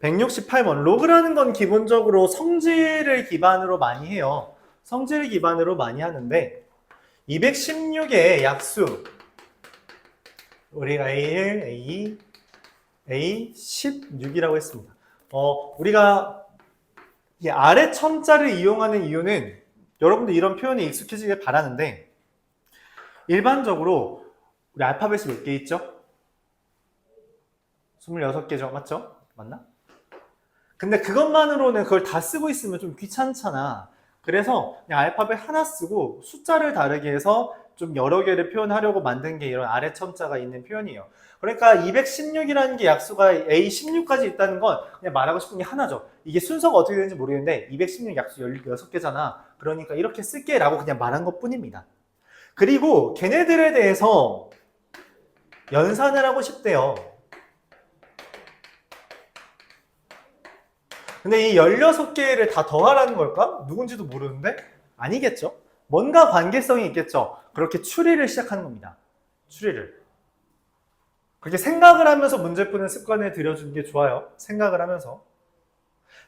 168번 로그라는 건 기본적으로 성질을 기반으로 많이 해요. 성질을 기반으로 많이 하는데 216의 약수 우리가 A1, A2, A16이라고 했습니다. 우리가 이 아래 첨자를 이용하는 이유는 여러분들 이런 표현에 익숙해지길 바라는데 일반적으로 우리 알파벳이 몇 개 있죠? 26개죠. 맞죠? 맞나? 근데 그것만으로는 그걸 다 쓰고 있으면 좀 귀찮잖아. 그래서 그냥 알파벳 하나 쓰고 숫자를 다르게 해서 좀 여러 개를 표현하려고 만든 게 이런 아래 첨자가 있는 표현이에요. 그러니까 216이라는 게 약수가 A16까지 있다는 건 그냥 말하고 싶은 게 하나죠. 이게 순서가 어떻게 되는지 모르겠는데 216 약수 16개잖아. 그러니까 이렇게 쓸게 라고 그냥 말한 것 뿐입니다. 그리고 걔네들에 대해서 연산을 하고 싶대요. 근데 이 16개를 다 더하라는 걸까? 누군지도 모르는데? 아니겠죠? 뭔가 관계성이 있겠죠? 그렇게 추리를 시작하는 겁니다. 추리를. 그렇게 생각을 하면서 문제 푸는 습관을 들여주는 게 좋아요. 생각을 하면서.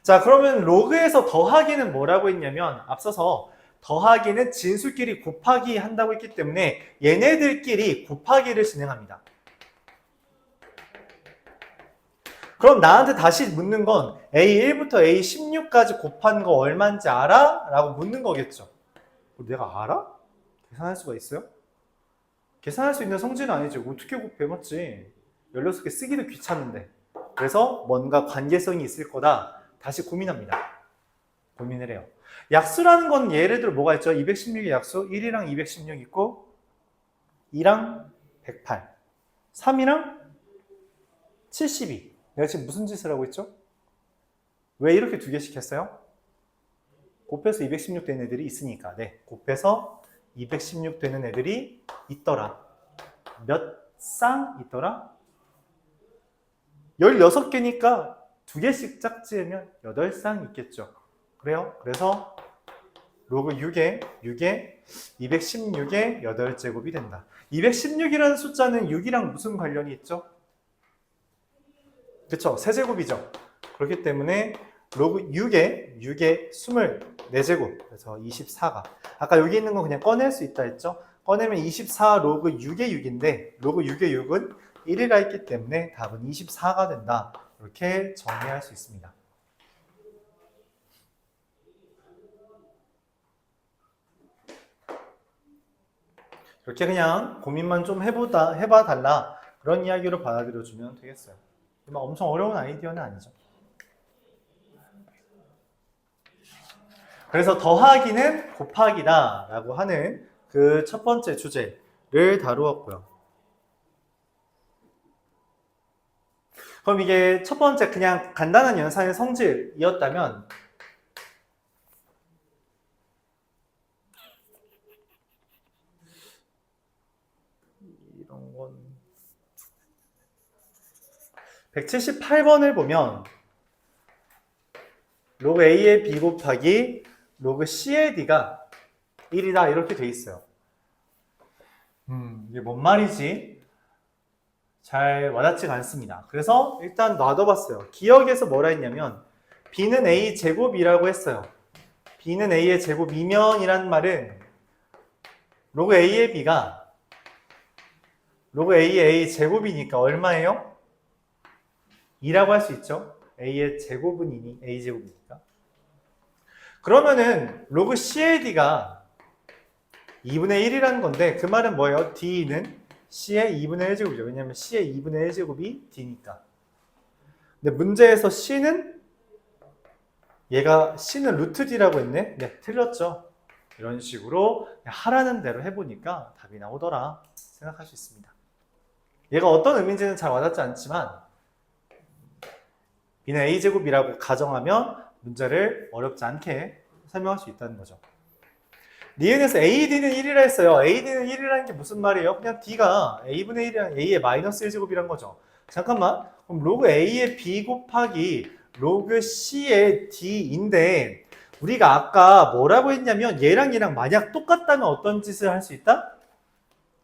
자, 그러면 로그에서 더하기는 뭐라고 했냐면 앞서서 더하기는 진수끼리 곱하기 한다고 했기 때문에 얘네들끼리 곱하기를 진행합니다. 그럼 나한테 다시 묻는 건 A1부터 A16까지 곱한 거 얼마인지 알아? 라고 묻는 거겠죠. 내가 알아? 계산할 수가 있어요? 계산할 수 있는 성질은 아니지. 어떻게 곱해? 맞지? 16개 쓰기도 귀찮은데. 그래서 뭔가 관계성이 있을 거다. 다시 고민합니다. 고민을 해요. 약수라는 건 예를 들어 뭐가 있죠? 216의 약수 1이랑 216 있고 2랑 108 3이랑 72. 내가 지금 무슨 짓을 하고 있죠? 왜 이렇게 두 개씩 했어요? 곱해서 216 되는 애들이 있으니까. 네, 곱해서 216 되는 애들이 있더라. 몇 쌍 있더라? 16개니까 두 개씩 짝지으면 8쌍 있겠죠. 그래요? 그래서 로그 6에 216의 8제곱이 된다. 216이라는 숫자는 6이랑 무슨 관련이 있죠? 그쵸? 세제곱이죠. 그렇기 때문에 로그 6에 24제곱, 그래서 24가. 아까 여기 있는 거 그냥 꺼낼 수 있다 했죠? 꺼내면 24 로그 6의 6인데 로그 6의 6은 1이라 했기 때문에 답은 24가 된다. 이렇게 정리할 수 있습니다. 이렇게 그냥 고민만 좀 해봐 달라. 그런 이야기로 받아들여주면 되겠어요. 막 엄청 어려운 아이디어는 아니죠. 그래서 더하기는 곱하기다 라고 하는 그 첫 번째 주제를 다루었고요. 그럼 이게 첫 번째 그냥 간단한 연산의 성질이었다면 이런 건 178번을 보면 로그 A의 B 곱하기 로그 C의 D가 1이다 이렇게 돼 있어요. 이게 뭔 말이지? 잘 와닿지가 않습니다. 그래서 일단 놔둬봤어요. 기억에서 뭐라 했냐면 B는 A 제곱이라고 했어요. B는 A의 제곱이면 이란 말은 로그 A의 B가 로그 A의 A 제곱이니까 얼마예요? 2라고 할 수 있죠. A의 제곱은 A 제곱이니까. 그러면은 로그 C의 D가 2분의 1이라는 건데 그 말은 뭐예요? D는 C의 2분의 1제곱이죠. 왜냐하면 C의 2분의 1제곱이 D니까. 근데 문제에서 C는 C는 루트 D라고 했네? 네, 틀렸죠. 이런 식으로 하라는 대로 해보니까 답이 나오더라 생각할 수 있습니다. 얘가 어떤 의미인지는 잘 와닿지 않지만 B는 A제곱이라고 가정하면 문제를 어렵지 않게 설명할 수 있다는 거죠. 니은에서 AD는 1이라 했어요. AD는 1이라는 게 무슨 말이에요? 그냥 D가 A분의 1이랑 A의 마이너스 1제곱이란 거죠. 잠깐만, 그럼 로그 A의 B 곱하기 로그 C의 D인데 우리가 아까 뭐라고 했냐면 얘랑 만약 똑같다면 어떤 짓을 할 수 있다?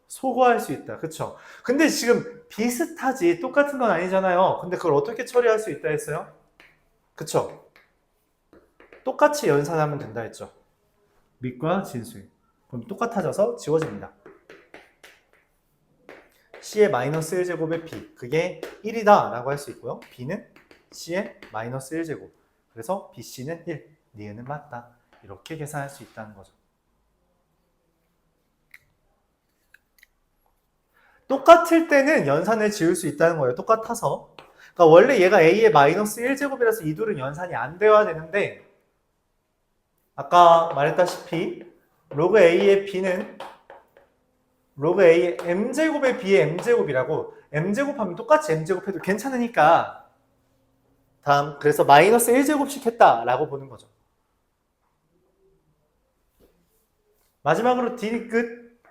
소거할 수 있다. 그쵸? 근데 지금 비슷하지 똑같은 건 아니잖아요. 근데 그걸 어떻게 처리할 수 있다 했어요? 그쵸? 똑같이 연산하면 된다 했죠. 밑과 진수. 그럼 똑같아져서 지워집니다. C의 마이너스 1제곱의 B. 그게 1이다 라고 할 수 있고요. B는 C의 마이너스 1제곱. 그래서 BC는 1. 니은은 맞다. 이렇게 계산할 수 있다는 거죠. 똑같을 때는 연산을 지을 수 있다는 거예요. 똑같아서. 그러니까 원래 얘가 A의 마이너스 1제곱이라서 이 둘은 연산이 안 되어야 되는데 아까 말했다시피 로그 A의 B는 로그 A의 M제곱의 B의 M제곱이라고 M제곱하면 똑같이 M제곱해도 괜찮으니까 다음 그래서 마이너스 1제곱씩 했다라고 보는 거죠. 마지막으로 D 끝.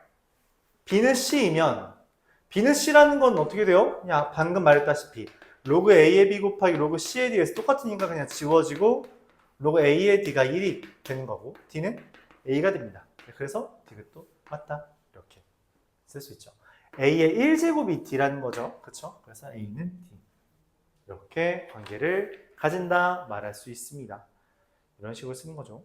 B는 C이면 B는 C라는 건 어떻게 돼요? 그냥 방금 말했다시피 로그 A의 B 곱하기 로그 C의 D에서 똑같으니까 그냥 지워지고 로그 A의 D가 1이 되는 거고 D는 A가 됩니다. 그래서 D가 또 맞다 이렇게 쓸 수 있죠. A의 1제곱이 D라는 거죠. 그쵸? 그래서 A는 D. 이렇게 관계를 가진다 말할 수 있습니다. 이런 식으로 쓰는 거죠.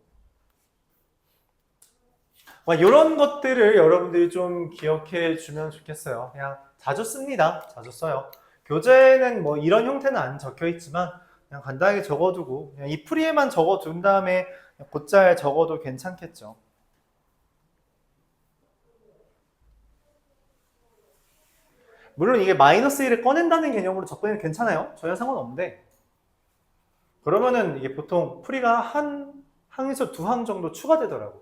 이런 것들을 여러분들이 좀 기억해 주면 좋겠어요. 그냥 자주 씁니다. 자주 써요. 교재에는 뭐 이런 형태는 안 적혀 있지만 그냥 간단하게 적어두고 그냥 이 풀이에만 적어둔 다음에 곧잘 적어도 괜찮겠죠. 물론 이게 마이너스 1을 꺼낸다는 개념으로 접근해도 괜찮아요. 전혀 상관없는데 그러면은 이게 보통 풀이가 한 항에서 두 항 정도 추가되더라고.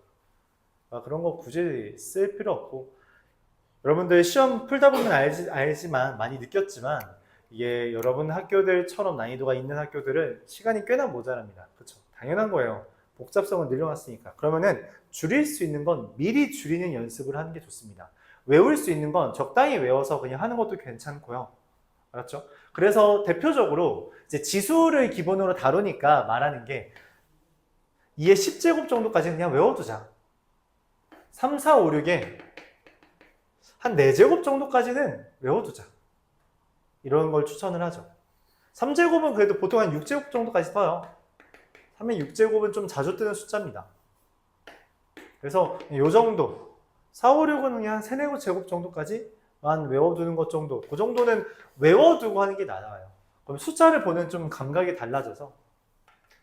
그런 거 굳이 쓸 필요 없고 여러분들 시험 풀다 보면 알지만 많이 느꼈지만 이게 여러분 학교들처럼 난이도가 있는 학교들은 시간이 꽤나 모자랍니다. 그렇죠? 당연한 거예요. 복잡성을 늘려놨으니까. 그러면은 줄일 수 있는 건 미리 줄이는 연습을 하는 게 좋습니다. 외울 수 있는 건 적당히 외워서 그냥 하는 것도 괜찮고요. 알았죠? 그래서 대표적으로 이제 지수를 기본으로 다루니까 말하는 게 2의 10제곱 정도까지 그냥 외워두자. 3, 4, 5, 6에 한 4제곱 정도까지는 외워두자. 이런 걸 추천을 하죠. 3제곱은 그래도 보통 한 6제곱 정도까지 떠요. 3의 6제곱은 좀 자주 뜨는 숫자입니다. 그래서 이 정도 4, 5, 6은 그냥 한 3, 4제곱 정도까지만 외워두는 것 정도 그 정도는 외워두고 하는 게 나아요. 그럼 숫자를 보는 좀 감각이 달라져서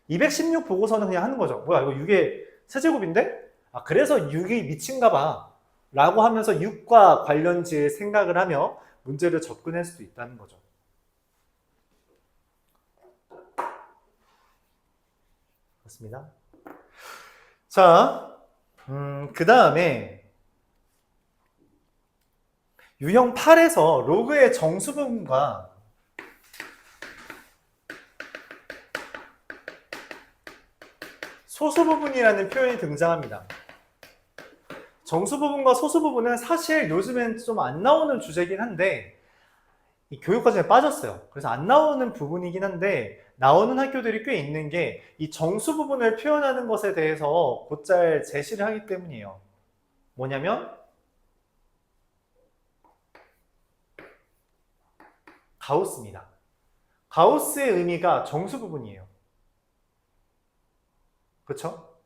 216 보고서는 그냥 하는 거죠. 뭐야 이거 6의 세제곱인데? 그래서 6이 미친가 봐 라고 하면서 6과 관련지을 생각을 하며 문제를 접근할 수도 있다는 거죠. 그렇습니다. 자, 그 다음에 유형 8에서 로그의 정수 부분과 소수 부분이라는 표현이 등장합니다. 정수 부분과 소수 부분은 사실 요즘엔 좀 안 나오는 주제긴 한데 이 교육과정에 빠졌어요. 그래서 안 나오는 부분이긴 한데 나오는 학교들이 꽤 있는 게 이 정수 부분을 표현하는 것에 대해서 곧잘 제시를 하기 때문이에요. 뭐냐면 가우스입니다. 가우스의 의미가 정수 부분이에요. 그렇죠?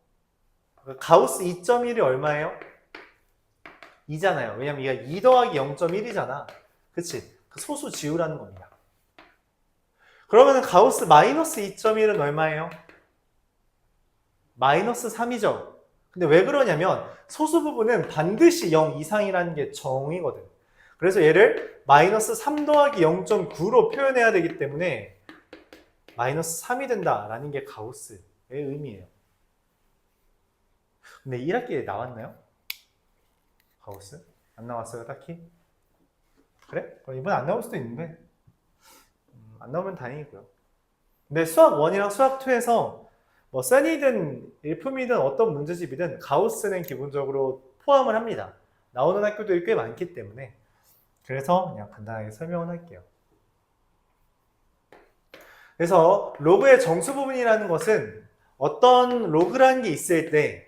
가우스 2.1이 얼마예요? 2잖아요. 왜냐면 얘가 2 더하기 0.1이잖아. 그치? 그 소수 지우라는 겁니다. 그러면 가우스 마이너스 2.1은 얼마예요? 마이너스 3이죠. 근데 왜 그러냐면 소수 부분은 반드시 0 이상이라는 게 정이거든. 그래서 얘를 마이너스 3 더하기 0.9로 표현해야 되기 때문에 마이너스 3이 된다라는 게 가우스의 의미예요. 근데 1학기에 나왔나요? 가우스? 안 나왔어요, 딱히? 그래? 그럼 이번에 안 나올 수도 있는데 안 나오면 다행이고요. 근데 수학 1이랑 수학 2에서 뭐 쌤이든 일품이든 어떤 문제집이든 가우스는 기본적으로 포함을 합니다. 나오는 학교들이 꽤 많기 때문에 그래서 그냥 간단하게 설명을 할게요. 그래서 로그의 정수 부분이라는 것은 어떤 로그라는 게 있을 때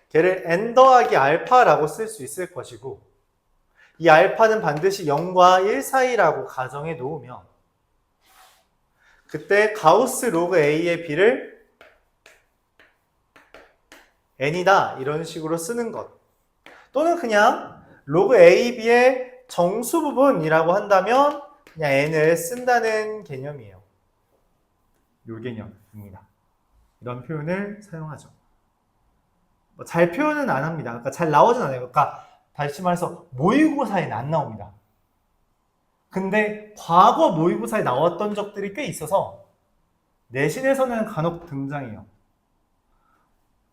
걔를 n 더하기 알파라고 쓸 수 있을 것이고 이 알파는 반드시 0과 1 사이라고 가정해 놓으면 그때 가우스 로그 A의 B를 n이다 이런 식으로 쓰는 것 또는 그냥 로그 A, B의 정수 부분이라고 한다면 그냥 n을 쓴다는 개념이에요. 요 개념입니다. 이런 표현을 사용하죠. 잘 표현은 안 합니다. 그러니까 잘 나오진 않아요. 그러니까 다시 말해서 모의고사에는 안 나옵니다. 근데 과거 모의고사에 나왔던 적들이 꽤 있어서 내신에서는 간혹 등장해요.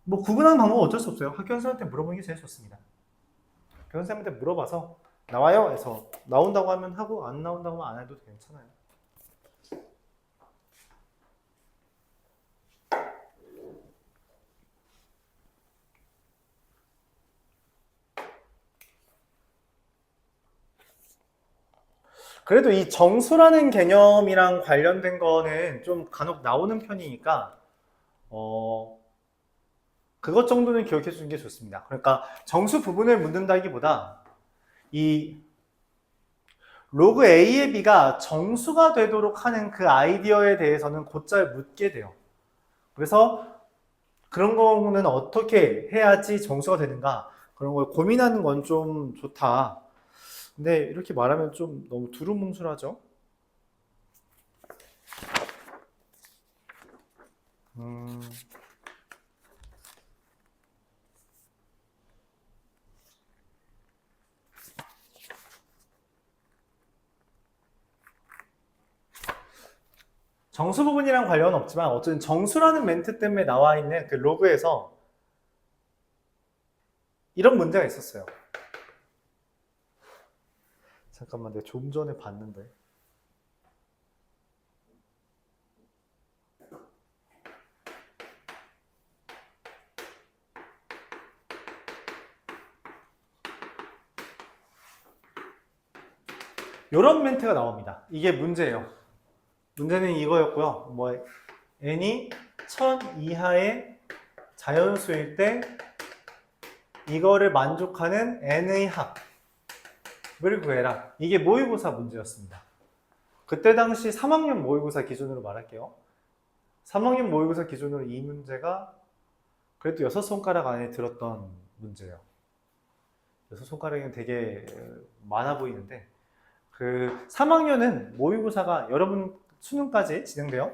뭐 구분하는 방법은 어쩔 수 없어요. 학교 선생님한테 물어보는 게 제일 좋습니다. 학교 선생님한테 물어봐서 나와요 해서 나온다고 하면 하고 안 나온다고 하면 안 해도 괜찮아요. 그래도 이 정수라는 개념이랑 관련된 거는 좀 간혹 나오는 편이니까 그것 정도는 기억해 주는 게 좋습니다. 그러니까 정수 부분을 묻는다기보다 이 로그 A의 B가 정수가 되도록 하는 그 아이디어에 대해서는 곧잘 묻게 돼요. 그래서 그런 거는 어떻게 해야지 정수가 되는가? 그런 걸 고민하는 건 좀 좋다. 근데 이렇게 말하면 좀 너무 두루뭉술하죠? 음, 정수 부분이랑 관련은 없지만 어쨌든 정수라는 멘트 때문에 나와 있는 그 로그에서 이런 문제가 있었어요. 잠깐만, 내가 좀 전에 봤는데. 이런 멘트가 나옵니다. 이게 문제예요. 문제는 이거였고요. 뭐 n이 1000 이하의 자연수일 때 이거를 만족하는 n의 합을 구해라. 이게 모의고사 문제였습니다. 그때 당시 3학년 모의고사 기준으로 말할게요. 3학년 모의고사 기준으로 이 문제가 그래도 6손가락 안에 들었던 문제예요. 6손가락이면 되게 많아 보이는데 그 3학년은 모의고사가 여러분 수능까지 진행돼요.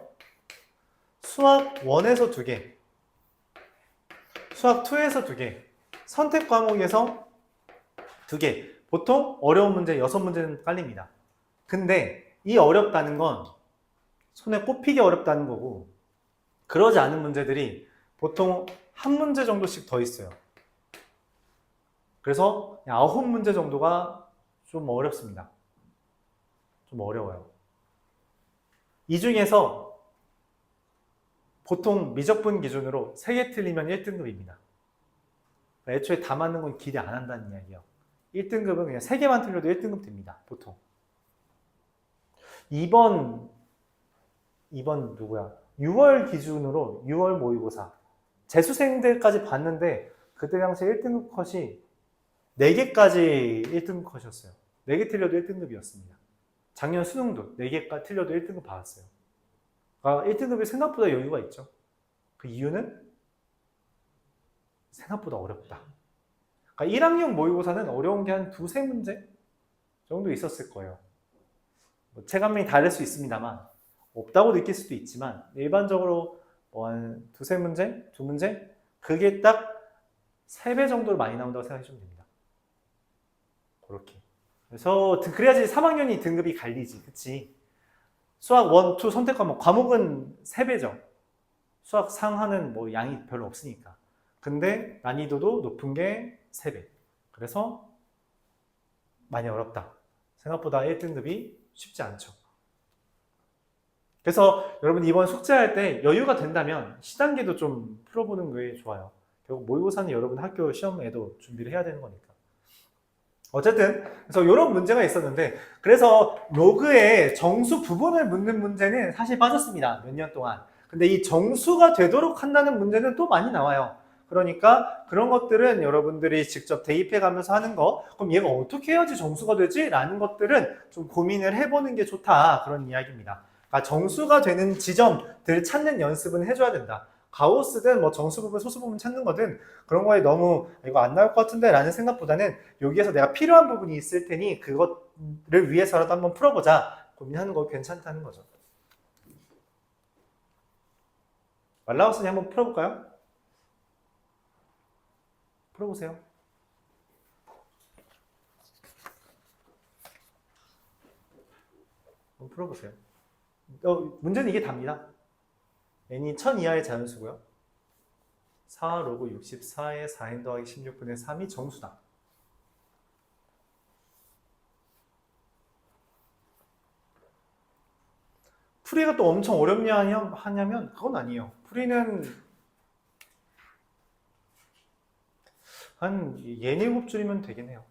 수학 1에서 2개, 수학 2에서 2개, 선택 과목에서 2개. 보통 어려운 문제 6문제는 깔립니다. 근데 이 어렵다는 건 손에 꼽히기 어렵다는 거고 그러지 않은 문제들이 보통 한 문제 정도씩 더 있어요. 그래서 9문제 정도가 좀 어렵습니다. 좀 어려워요. 이 중에서 보통 미적분 기준으로 3개 틀리면 1등급입니다. 애초에 다 맞는 건 기대 안 한다는 이야기예요. 1등급은 그냥 3개만 틀려도 1등급 됩니다. 보통. 2번 누구야? 6월 기준으로 6월 모의고사 재수생들까지 봤는데 그때 당시 1등급 컷이 4개까지 1등급 컷이었어요. 4개 틀려도 1등급이었습니다. 작년 수능도 4개까지 틀려도 1등급 받았어요. 그러니까 1등급이 생각보다 여유가 있죠. 그 이유는 생각보다 어렵다. 그러니까 1학년 모의고사는 어려운 게 한 2-3문제 정도 있었을 거예요. 뭐 체감이 다를 수 있습니다만 없다고 느낄 수도 있지만 일반적으로 뭐 한 2-3문제? 2문제? 그게 딱 3배 정도로 많이 나온다고 생각하시면 됩니다. 그렇게. 그래서 그래야지 3학년이 등급이 갈리지. 그치? 수학 1, 2 선택 과목은 3배죠. 수학 상하는 뭐 양이 별로 없으니까. 근데 난이도도 높은 게 3배. 그래서 많이 어렵다. 생각보다 1등급이 쉽지 않죠. 그래서 여러분 이번 숙제할 때 여유가 된다면 시단계도 좀 풀어보는 게 좋아요. 결국 모의고사는 여러분 학교 시험에도 준비를 해야 되는 거니까. 어쨌든 그래서 이런 문제가 있었는데 그래서 로그의 정수 부분을 묻는 문제는 사실 빠졌습니다. 몇 년 동안. 근데 이 정수가 되도록 한다는 문제는 또 많이 나와요. 그러니까 그런 것들은 여러분들이 직접 대입해 가면서 하는 거 그럼 얘가 어떻게 해야지 정수가 되지? 라는 것들은 좀 고민을 해보는 게 좋다. 그런 이야기입니다. 그러니까 정수가 되는 지점들 찾는 연습은 해줘야 된다. 가우스든 뭐 정수 부분, 소수 부분 찾는 거든 그런 거에 너무 이거 안 나올 것 같은데 라는 생각보다는 여기에서 내가 필요한 부분이 있을 테니 그것을 위해서라도 한번 풀어보자 고민하는 거 괜찮다는 거죠. 말라우스님 한번 풀어볼까요? 풀어보세요. 한번 풀어보세요. 문제는 이게 답니다. n이 1000 이하의 자연수고요. 4 로그 64의 4n 더하기 16분의 3이 정수다. 풀이가 또 엄청 어렵냐 하냐면 그건 아니에요. 풀이는 한 6-7줄이면 되긴 해요.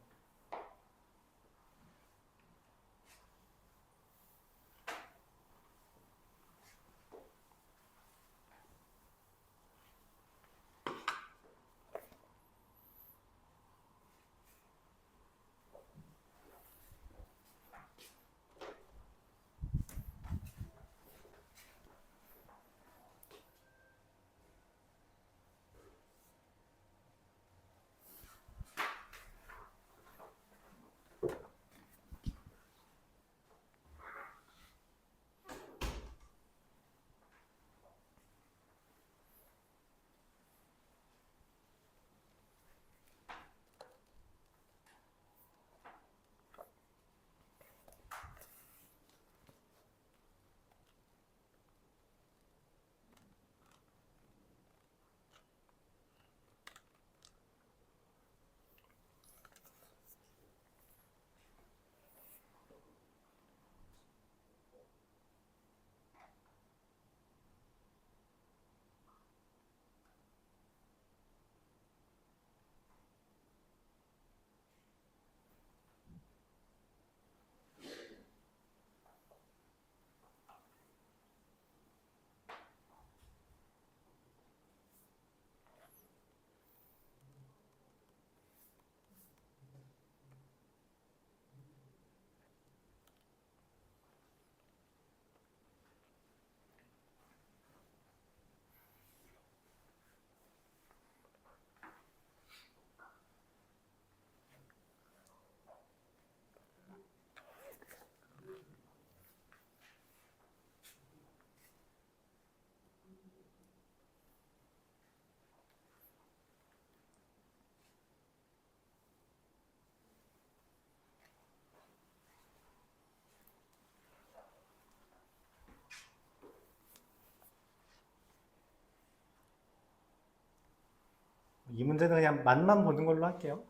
이 문제는 그냥 맛만 보는 걸로 할게요.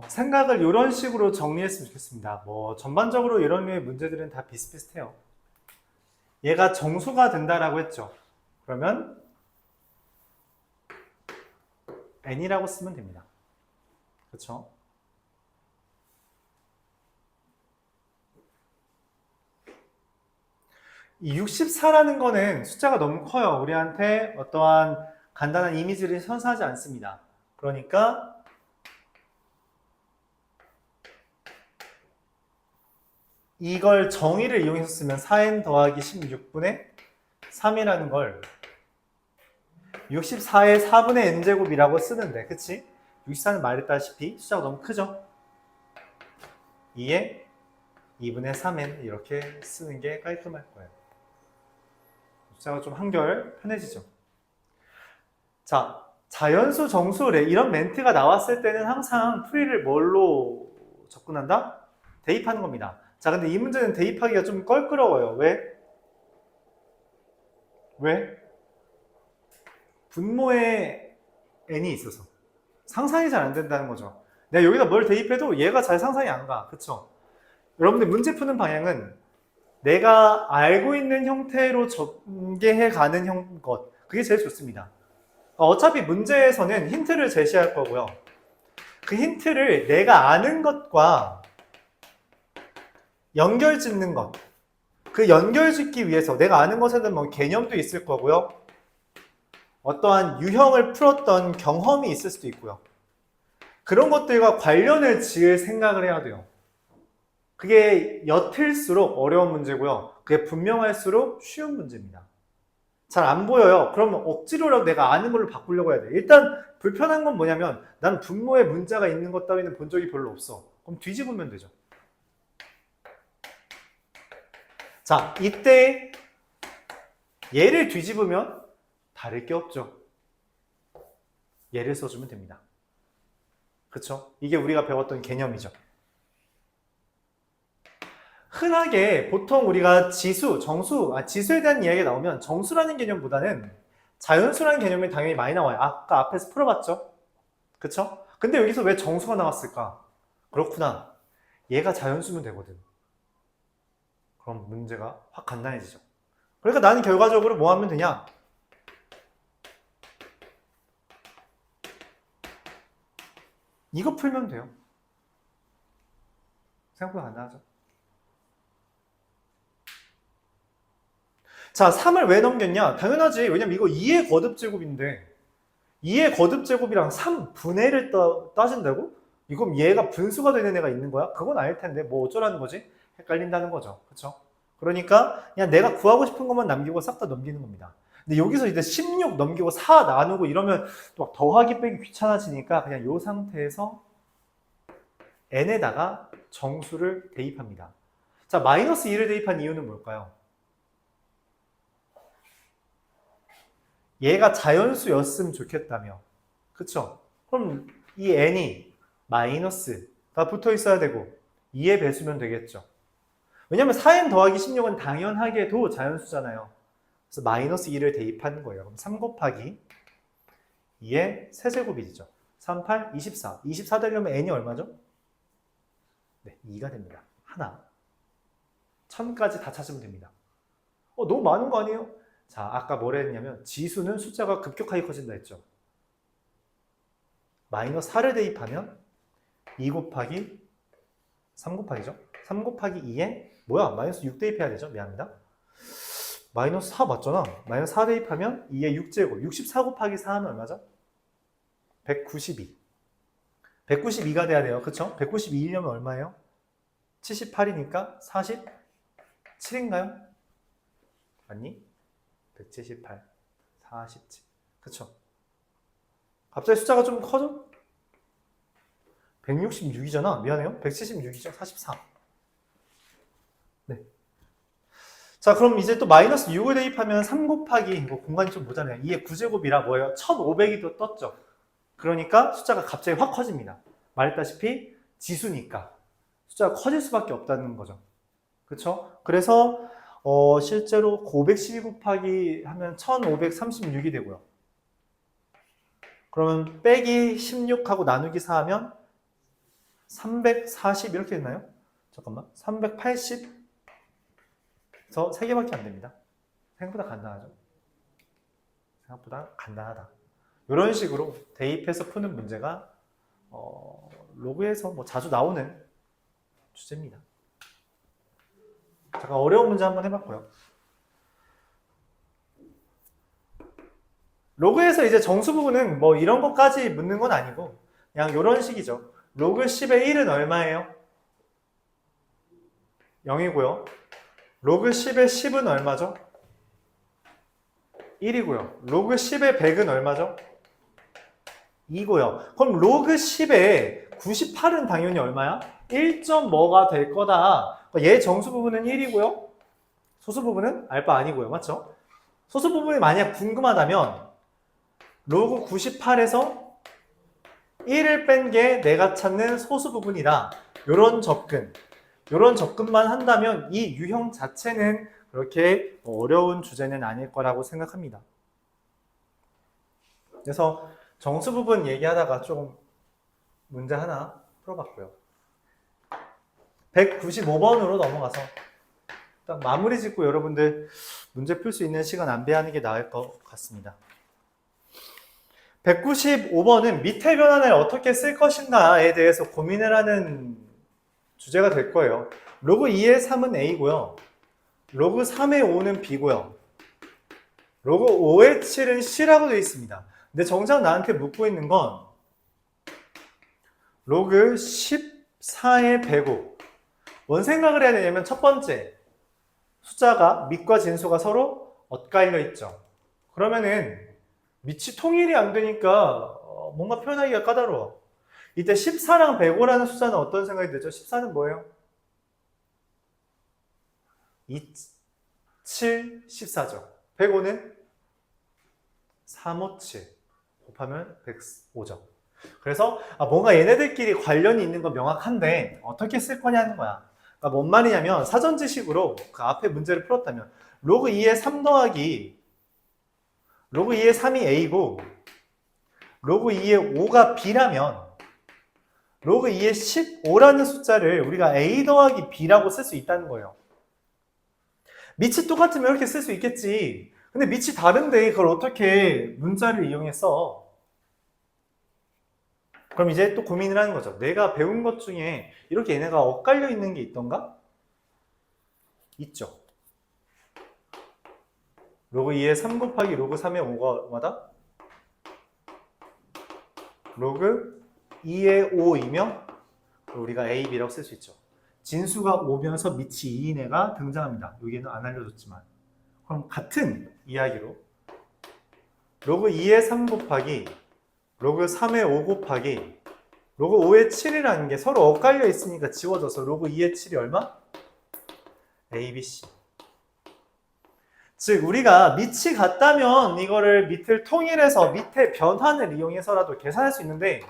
생각을 이런 식으로 정리했으면 좋겠습니다. 뭐 전반적으로 이런 류의 문제들은 다 비슷비슷해요. 얘가 정수가 된다라고 했죠. 그러면 n이라고 쓰면 됩니다. 그렇죠? 이 64라는 거는 숫자가 너무 커요. 우리한테 어떠한 간단한 이미지를 선사하지 않습니다. 그러니까 이걸 정의를 이용해서 쓰면 4n 더하기 16분의 3이라는 걸 64의 4분의 n제곱이라고 쓰는데, 그치? 64는 말했다시피 숫자가 너무 크죠? 2에 2분의 3n 이렇게 쓰는 게 깔끔할 거예요. 숫자가 좀 한결 편해지죠. 자, 자연수, 정수래 이런 멘트가 나왔을 때는 항상 풀이를 뭘로 접근한다? 대입하는 겁니다. 자, 근데 이 문제는 대입하기가 좀 껄끄러워요. 왜? 분모에 n이 있어서 상상이 잘 안 된다는 거죠. 내가 여기다 뭘 대입해도 얘가 잘 상상이 안 가. 그쵸? 여러분들 문제 푸는 방향은 내가 알고 있는 형태로 전개해 가는 것, 그게 제일 좋습니다. 어차피 문제에서는 힌트를 제시할 거고요. 그 힌트를 내가 아는 것과 연결 짓는 것, 그 연결 짓기 위해서 내가 아는 것에는 뭐 개념도 있을 거고요. 어떠한 유형을 풀었던 경험이 있을 수도 있고요. 그런 것들과 관련을 지을 생각을 해야 돼요. 그게 옅을수록 어려운 문제고요. 그게 분명할수록 쉬운 문제입니다. 잘 안 보여요. 그러면 억지로라도 내가 아는 걸로 바꾸려고 해야 돼. 일단 불편한 건 뭐냐면 난 분모에 문자가 있는 것 따위는 본 적이 별로 없어. 그럼 뒤집으면 되죠. 자, 이때 얘를 뒤집으면 다를 게 없죠. 얘를 써주면 됩니다. 그쵸? 이게 우리가 배웠던 개념이죠. 흔하게 보통 우리가 지수, 정수, 지수에 대한 이야기가 나오면 정수라는 개념보다는 자연수라는 개념이 당연히 많이 나와요. 아까 앞에서 풀어봤죠? 그쵸? 근데 여기서 왜 정수가 나왔을까? 그렇구나. 얘가 자연수면 되거든. 그럼 문제가 확 간단해지죠. 그러니까 나는 결과적으로 뭐 하면 되냐? 이거 풀면 돼요. 생각보다 간단하죠. 자, 3을 왜 넘겼냐? 당연하지. 왜냐면 이거 2의 거듭제곱인데 2의 거듭제곱이랑 3분의를 따진다고? 이건 얘가 분수가 되는 애가 있는 거야? 그건 아닐 텐데 뭐 어쩌라는 거지? 헷갈린다는 거죠. 그쵸? 그러니까 그냥 내가 구하고 싶은 것만 남기고 싹 다 넘기는 겁니다. 근데 여기서 이제 16 넘기고 4 나누고 이러면 또 막 더하기 빼기 귀찮아지니까 그냥 이 상태에서 n에다가 정수를 대입합니다. 자, 마이너스 2를 대입한 이유는 뭘까요? 얘가 자연수였으면 좋겠다며. 그쵸? 그럼 이 n이 마이너스가 붙어 있어야 되고 2의 배수면 되겠죠. 왜냐면 4n 더하기 16은 당연하게도 자연수잖아요. 그래서 마이너스 2를 대입하는 거예요. 그럼 3 곱하기 2의 세제곱이죠. 3, 8, 24. 24 되려면 n이 얼마죠? 네, 2가 됩니다. 하나. 1000까지 다 찾으면 됩니다. 너무 많은 거 아니에요? 자, 아까 뭐라 했냐면 지수는 숫자가 급격하게 커진다 했죠. 마이너스 4를 대입하면 2 곱하기 3 곱하기죠. 3 곱하기 2에 뭐야? 마이너스 6 대입해야 되죠. 미안합니다. 마이너스 4 맞잖아. 마이너스 4 대입하면 2의 6제곱. 64 곱하기 4 하면 얼마죠? 192. 192가 돼야 돼요. 그쵸? 192이려면 얼마예요? 78이니까 47인가요? 아니? 178, 47. 그쵸? 갑자기 숫자가 좀 커져? 166이잖아. 미안해요. 176이죠. 44. 네. 자, 그럼 이제 또 마이너스 6을 대입하면 3 곱하기, 이거 공간이 좀 모자라요. 2의 9제곱이라 뭐예요? 1500이 또 떴죠. 그러니까 숫자가 갑자기 확 커집니다. 말했다시피 지수니까 숫자가 커질 수밖에 없다는 거죠. 그쵸? 그래서 실제로 512 곱하기 하면 1536이 되고요. 그러면 빼기 16하고 나누기 4 하면 340 이렇게 됐나요? 잠깐만. 380? 저 3개밖에 안 됩니다. 생각보다 간단하죠? 생각보다 간단하다. 이런 식으로 대입해서 푸는 문제가 로그에서 뭐 자주 나오는 주제입니다. 잠깐 어려운 문제 한번 해봤고요. 로그에서 이제 정수 부분은 뭐 이런 것까지 묻는 건 아니고 그냥 이런 식이죠. 로그 10의 1은 얼마예요? 0이고요. 로그 10의 10은 얼마죠? 1이고요. 로그 10의 100은 얼마죠? 2고요. 그럼 로그 10의 98은 당연히 얼마야? 1점 뭐가 될 거다. 얘 정수 부분은 1이고요. 소수 부분은 알바 아니고요. 맞죠? 소수 부분이 만약 궁금하다면 로그 98에서 1을 뺀 게 내가 찾는 소수 부분이다. 요런 접근만 한다면 이 유형 자체는 그렇게 어려운 주제는 아닐 거라고 생각합니다. 그래서 정수 부분 얘기하다가 조금 문제 하나 풀어봤고요. 195번으로 넘어가서 딱 마무리 짓고 여러분들 문제 풀 수 있는 시간 안배하는 게 나을 것 같습니다. 195번은 밑의 변환을 어떻게 쓸 것인가에 대해서 고민을 하는 주제가 될 거예요. 로그 2의 3은 A고요. 로그 3의 5는 B고요. 로그 5의 7은 C라고 되어 있습니다. 근데 정작 나한테 묻고 있는 건 로그 14의 105. 뭔 생각을 해야 되냐면 첫 번째, 숫자가 밑과 진수가 서로 엇갈려 있죠. 그러면은 밑이 통일이 안 되니까 뭔가 표현하기가 까다로워. 이때 14랑 105라는 숫자는 어떤 생각이 들죠? 14는 뭐예요? 2, 7, 14죠. 105는 357 곱하면 105죠. 그래서 뭔가 얘네들끼리 관련이 있는 건 명확한데 어떻게 쓸 거냐는 거야. 그러니까 뭔 말이냐면 사전 지식으로 그 앞에 문제를 풀었다면 로그 2의 3 더하기 로그 2의 3이 A고 로그 2의 5가 B라면 로그 2의 15라는 숫자를 우리가 A 더하기 B라고 쓸 수 있다는 거예요. 밑이 똑같으면 이렇게 쓸 수 있겠지. 근데 밑이 다른데 그걸 어떻게 문자를 이용해서 그럼 이제 또 고민을 하는 거죠. 내가 배운 것 중에 이렇게 얘네가 엇갈려 있는 게 있던가? 있죠. 로그 2의 3 곱하기 로그 3의 5가 뭐다? 로그 2의 5이며 우리가 A, B라고 쓸 수 있죠. 진수가 오면서 밑이 2인 애가 등장합니다. 여기는 안 알려줬지만. 그럼 같은 이야기로 로그 2의 3 곱하기 로그 3의 5 곱하기 로그 5의 7이라는 게 서로 엇갈려 있으니까 지워져서 로그 2의 7이 얼마? A, B, C. 즉 우리가 밑이 같다면 이거를 밑을 통일해서 밑의 변환을 이용해서라도 계산할 수 있는데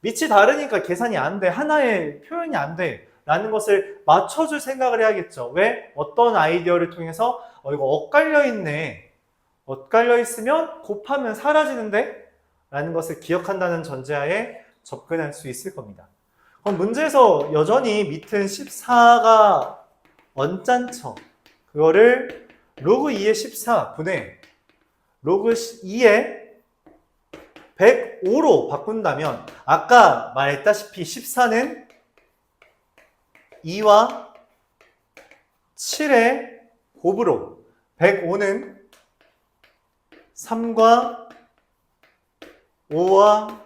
밑이 다르니까 계산이 안 돼. 하나의 표현이 안 돼. 라는 것을 맞춰줄 생각을 해야겠죠. 왜? 어떤 아이디어를 통해서 이거 엇갈려 있네. 엇갈려 있으면 곱하면 사라지는데? 라는 것을 기억한다는 전제하에 접근할 수 있을 겁니다. 그럼 문제에서 여전히 밑은 14가 언짢죠. 그거를 로그 2의 14 분의 로그 2의 105로 바꾼다면 아까 말했다시피 14는 2와 7의 곱으로 105는 3과 5와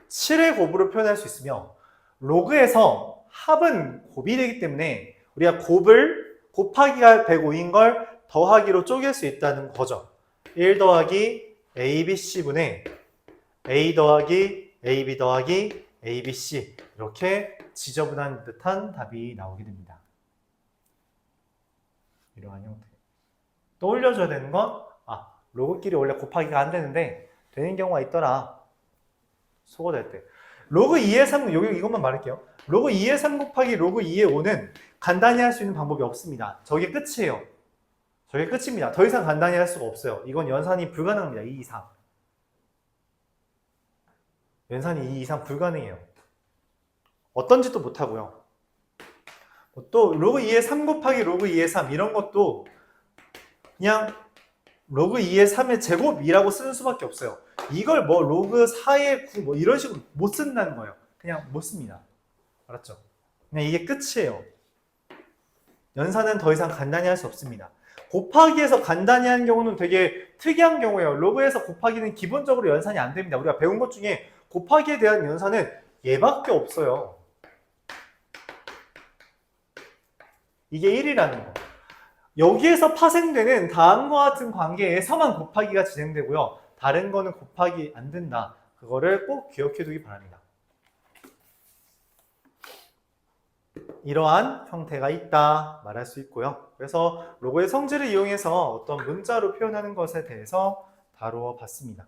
7의 곱으로 표현할 수 있으며 로그에서 합은 곱이 되기 때문에 우리가 곱을 곱하기가 105인 걸 더하기로 쪼갤 수 있다는 거죠. 1 더하기 ABC분의 A 더하기 AB 더하기 ABC 이렇게 지저분한 듯한 답이 나오게 됩니다. 이러한 형태. 떠올려줘야 되는 건 로그끼리 원래 곱하기가 안 되는데 되는 경우가 있더라. 소거될 때. 로그 2의 3, 여기 이것만 말할게요. 로그 2의 3 곱하기 로그 2의 5는 간단히 할 수 있는 방법이 없습니다. 저게 끝이에요. 저게 끝입니다. 더 이상 간단히 할 수가 없어요. 이건 연산이 불가능합니다. 2 이상. 연산이 2 이상 불가능해요. 어떤 짓도 못하고요. 또 로그 2의 3 곱하기 로그 2의 3 이런 것도 그냥 로그 2의 3의 제곱이라고 쓰는 수밖에 없어요. 이걸 뭐 로그 4의 9 뭐 이런 식으로 못 쓴다는 거예요. 그냥 못 씁니다. 알았죠? 그냥 이게 끝이에요. 연산은 더 이상 간단히 할 수 없습니다. 곱하기에서 간단히 하는 경우는 되게 특이한 경우예요. 로그에서 곱하기는 기본적으로 연산이 안 됩니다. 우리가 배운 것 중에 곱하기에 대한 연산은 얘밖에 없어요. 이게 1이라는 거. 여기에서 파생되는 다음과 같은 관계에서만 곱하기가 진행되고요. 다른 거는 곱하기 안 된다. 그거를 꼭 기억해 두기 바랍니다. 이러한 형태가 있다 말할 수 있고요. 그래서 로그의 성질을 이용해서 어떤 문자로 표현하는 것에 대해서 다루어 봤습니다.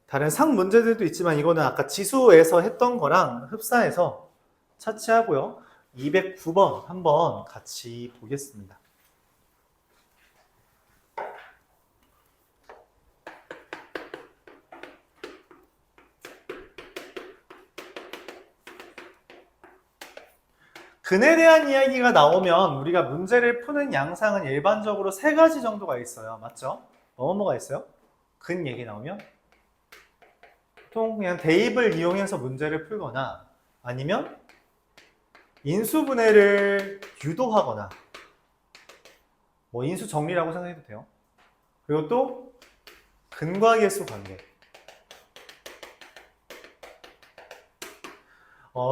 다른 상 문제들도 있지만 이거는 아까 지수에서 했던 거랑 흡사해서 차치하고요. 209번 한번 같이 보겠습니다. 근에 대한 이야기가 나오면 우리가 문제를 푸는 양상은 일반적으로 3가지 정도가 있어요. 맞죠? 뭐가 있어요? 근 얘기 나오면 보통 그냥 대입을 이용해서 문제를 풀거나 아니면 인수분해를 유도하거나 뭐 인수 정리라고 생각해도 돼요. 그리고 또 근과 계수 관계.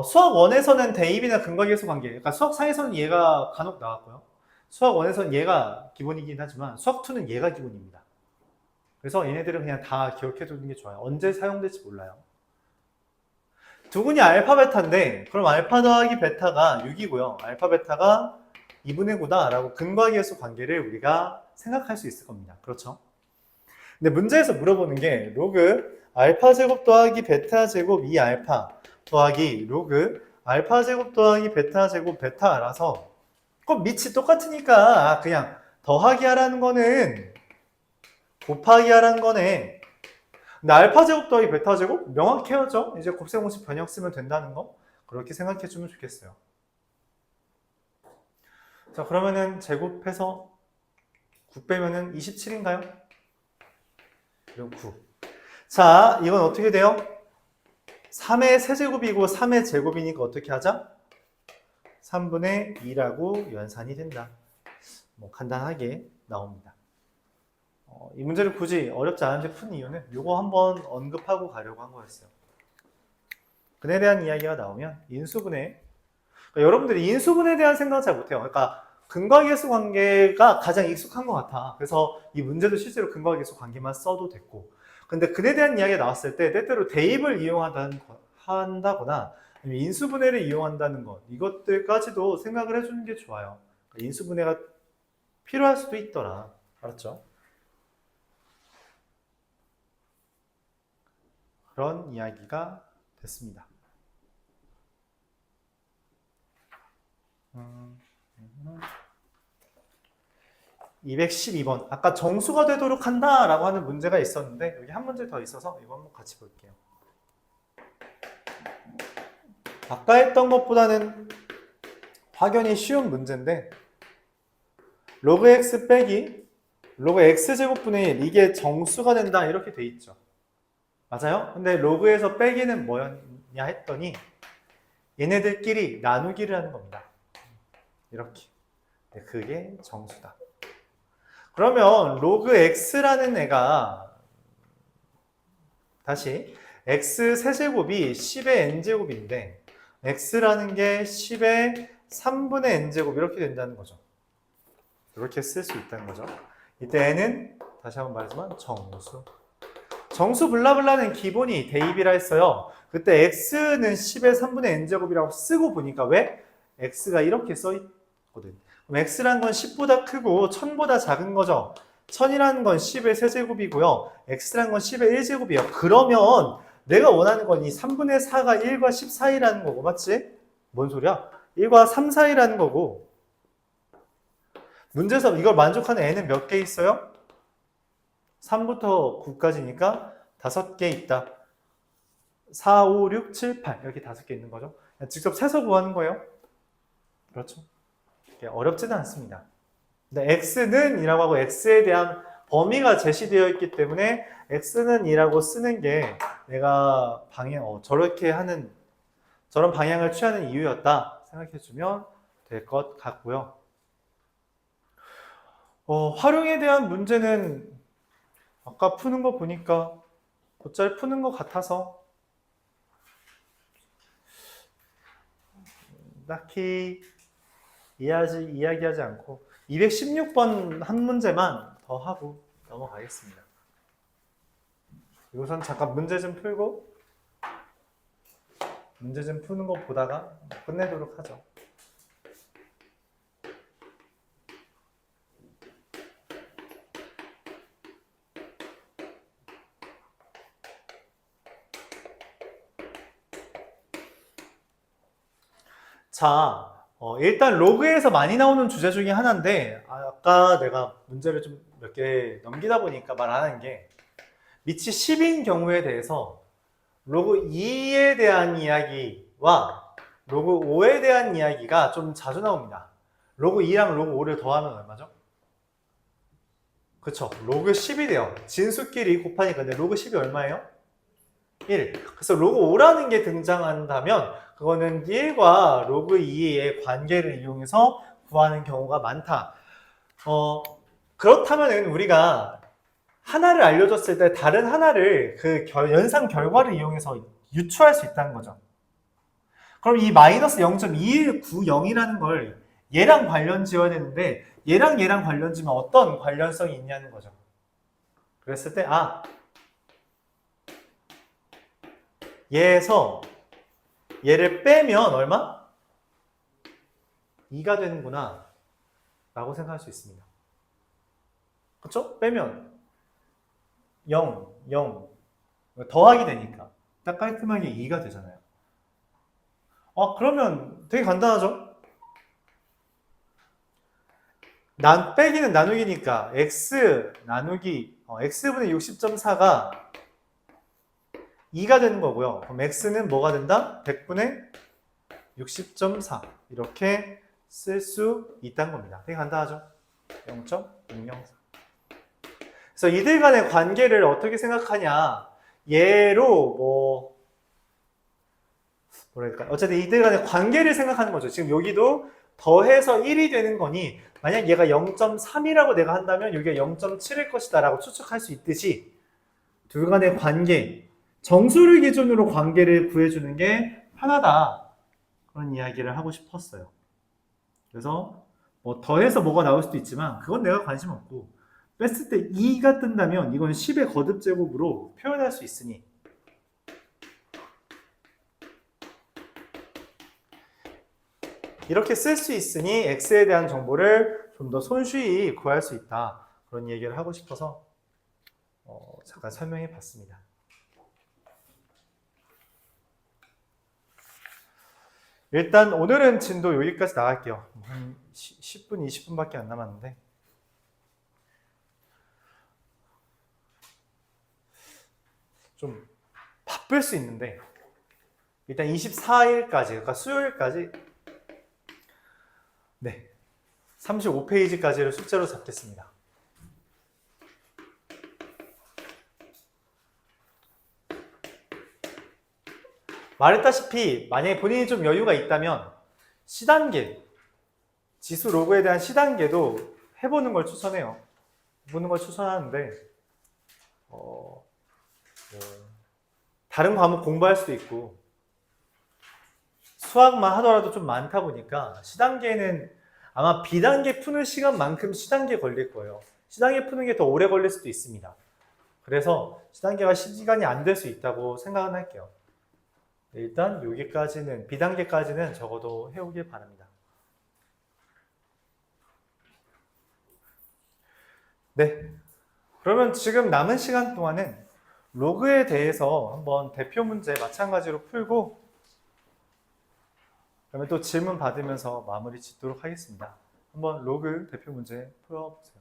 수학 1에서는 대입이나 근과 계수 관계, 그러니까 수학 4에서는 얘가 간혹 나왔고요. 수학 1에서는 얘가 기본이긴 하지만 수학 2는 얘가 기본입니다. 그래서 얘네들은 그냥 다 기억해 두는 게 좋아요. 언제 사용될지 몰라요. 두근이 알파 베타인데 그럼 알파 더하기 베타가 6이고요. 알파 베타가 2분의 9다 라고 근과 계수 관계를 우리가 생각할 수 있을 겁니다. 그렇죠? 근데 문제에서 물어보는 게 로그 알파 제곱 더하기 베타 제곱 2알파 더하기 로그 알파 제곱 더하기 베타 제곱 베타라서 꼭 밑이 똑같으니까 그냥 더하기 하라는 거는 곱하기 하라는 거네. 근데 알파 제곱 더하기 베타 제곱 명확해야죠. 이제 곱셈 공식 변형 쓰면 된다는 거 그렇게 생각해 주면 좋겠어요. 자, 그러면은 제곱해서 9 빼면은 27인가요? 그리고 9. 자, 이건 어떻게 돼요? 3의 세제곱이고 3의 제곱이니까 어떻게 하자? 3분의 2라고 연산이 된다. 뭐 간단하게 나옵니다. 이 문제를 굳이 어렵지 않은데 푼 이유는 이거 한번 언급하고 가려고 한 거였어요. 근에 대한 이야기가 나오면 인수분해. 그러니까 여러분들이 인수분해에 대한 생각을 잘 못해요. 그러니까 근과 계수 관계가 가장 익숙한 것 같아. 그래서 이 문제도 실제로 근과 계수 관계만 써도 됐고. 근데 근에 대한 이야기가 나왔을 때 때때로 대입을 이용한다거나 아니면 인수분해를 이용한다는 것 이것들까지도 생각을 해주는 게 좋아요. 그러니까 인수분해가 필요할 수도 있더라. 알았죠? 그런 이야기가 됐습니다. 212번. 아까 정수가 되도록 한다라고 하는 문제가 있었는데 여기 한 문제 더 있어서 이거 한번 같이 볼게요. 아까 했던 것보다는 확연히 쉬운 문제인데 로그 x 빼기 로그 x제곱분의 1 이게 정수가 된다 이렇게 돼 있죠. 맞아요? 근데 로그에서 빼기는 뭐였냐 했더니 얘네들끼리 나누기를 하는 겁니다. 이렇게. 그게 정수다. 그러면 로그 x라는 애가 다시 x 세제곱이 10의 n제곱인데 x라는 게 10의 3분의 n제곱 이렇게 된다는 거죠. 이렇게 쓸 수 있다는 거죠. 이때 n은 다시 한번 말하지만 정수. 정수 블라블라는 기본이 대입이라 했어요. 그때 x는 10의 3분의 n제곱이라고 쓰고 보니까 왜? x가 이렇게 써있거든. 그럼 x란 건 10보다 크고 1000보다 작은 거죠. 1000이라는 건 10의 세제곱이고요. x란 건 10의 1제곱이에요. 그러면 내가 원하는 건 이 3분의 4가 1과 10 사이라는 거고 맞지? 뭔 소리야? 1과 3 사이라는 거고 문제에서 이걸 만족하는 n은 몇 개 있어요? 3부터 9까지니까 5개 있다. 4, 5, 6, 7, 8 이렇게 5개 있는 거죠. 직접 세서 구하는 거예요. 그렇죠. 어렵지는 않습니다. 근데 x는 이라고 하고 x에 대한 범위가 제시되어 있기 때문에 x는 이라고 쓰는 게 내가 저렇게 하는 저런 방향을 취하는 이유였다 생각해주면 될 것 같고요. 활용에 대한 문제는 아까 푸는 거 보니까 곧잘 푸는 것 같아서 딱히 이야기하지 않고 216번 한 문제만 더 하고 넘어가겠습니다. 우선 잠깐 문제 좀 풀고 문제 좀 푸는 거 보다가 끝내도록 하죠. 자, 일단 로그에서 많이 나오는 주제 중에 하나인데 아까 내가 문제를 좀 몇 개 넘기다 보니까 말 안 한 게 밑이 10인 경우에 대해서 로그 2에 대한 이야기와 로그 5에 대한 이야기가 좀 자주 나옵니다. 로그 2랑 로그 5를 더하면 얼마죠? 그쵸, 로그 10이 돼요. 진수끼리 곱하니까. 근데 로그 10이 얼마예요? 1. 그래서 로그 5라는 게 등장한다면 그거는 1과 로그 2의 관계를 이용해서 구하는 경우가 많다. 그렇다면 우리가 하나를 알려줬을 때 다른 하나를 그 연산 결과를 이용해서 유추할 수 있다는 거죠. 그럼 이 마이너스 0.2190이라는 걸 얘랑 관련 지어야 되는데 얘랑 관련 지면 어떤 관련성이 있냐는 거죠. 그랬을 때 얘에서 얘를 빼면 얼마? 2가 되는구나 라고 생각할 수 있습니다. 그쵸? 빼면 0, 0 더하기 되니까 딱 깔끔하게 2가 되잖아요. 그러면 되게 간단하죠? 빼기는 나누기니까 x 나누기 x분의 60.4가 2가 되는 거고요. 그럼 x는 뭐가 된다? 100분의 60.4 이렇게 쓸 수 있다는 겁니다. 되게 간단하죠? 0.604. 그래서 이들 간의 관계를 어떻게 생각하냐? 얘로 뭐랄까? 어쨌든 이들 간의 관계를 생각하는 거죠. 지금 여기도 더해서 1이 되는 거니 만약 얘가 0.3이라고 내가 한다면 여기가 0.7일 것이다 라고 추측할 수 있듯이 둘 간의 관계, 정수를 기준으로 관계를 구해주는 게 편하다. 그런 이야기를 하고 싶었어요. 그래서 더해서 뭐가 나올 수도 있지만 그건 내가 관심 없고 뺐을 때 2가 뜬다면 이건 10의 거듭제곱으로 표현할 수 있으니 이렇게 쓸 수 있으니 x에 대한 정보를 좀 더 손쉬이 구할 수 있다. 그런 얘기를 하고 싶어서 잠깐 설명해 봤습니다. 일단 오늘은 진도 여기까지 나갈게요. 한 10분, 20분밖에 안 남았는데 좀 바쁠 수 있는데 일단 24일까지, 그러니까 수요일까지 35페이지까지를 숙제로 잡겠습니다. 말했다시피 만약에 본인이 좀 여유가 있다면 C단계, 지수 로그에 대한 C단계도 해보는 걸 추천해요. 해보는 걸 추천하는데 다른 과목 공부할 수도 있고 수학만 하더라도 좀 많다 보니까 C단계는 아마 B단계 푸는 시간만큼 C단계 걸릴 거예요. C단계 푸는 게 더 오래 걸릴 수도 있습니다. 그래서 C단계가 시간이 안 될 수 있다고 생각은 할게요. 일단 여기까지는 B단계까지는 적어도 해오길 바랍니다. 네, 그러면 지금 남은 시간 동안은 로그에 대해서 한번 대표 문제 마찬가지로 풀고 그러면 또 질문 받으면서 마무리 짓도록 하겠습니다. 한번 로그 대표 문제 풀어보세요.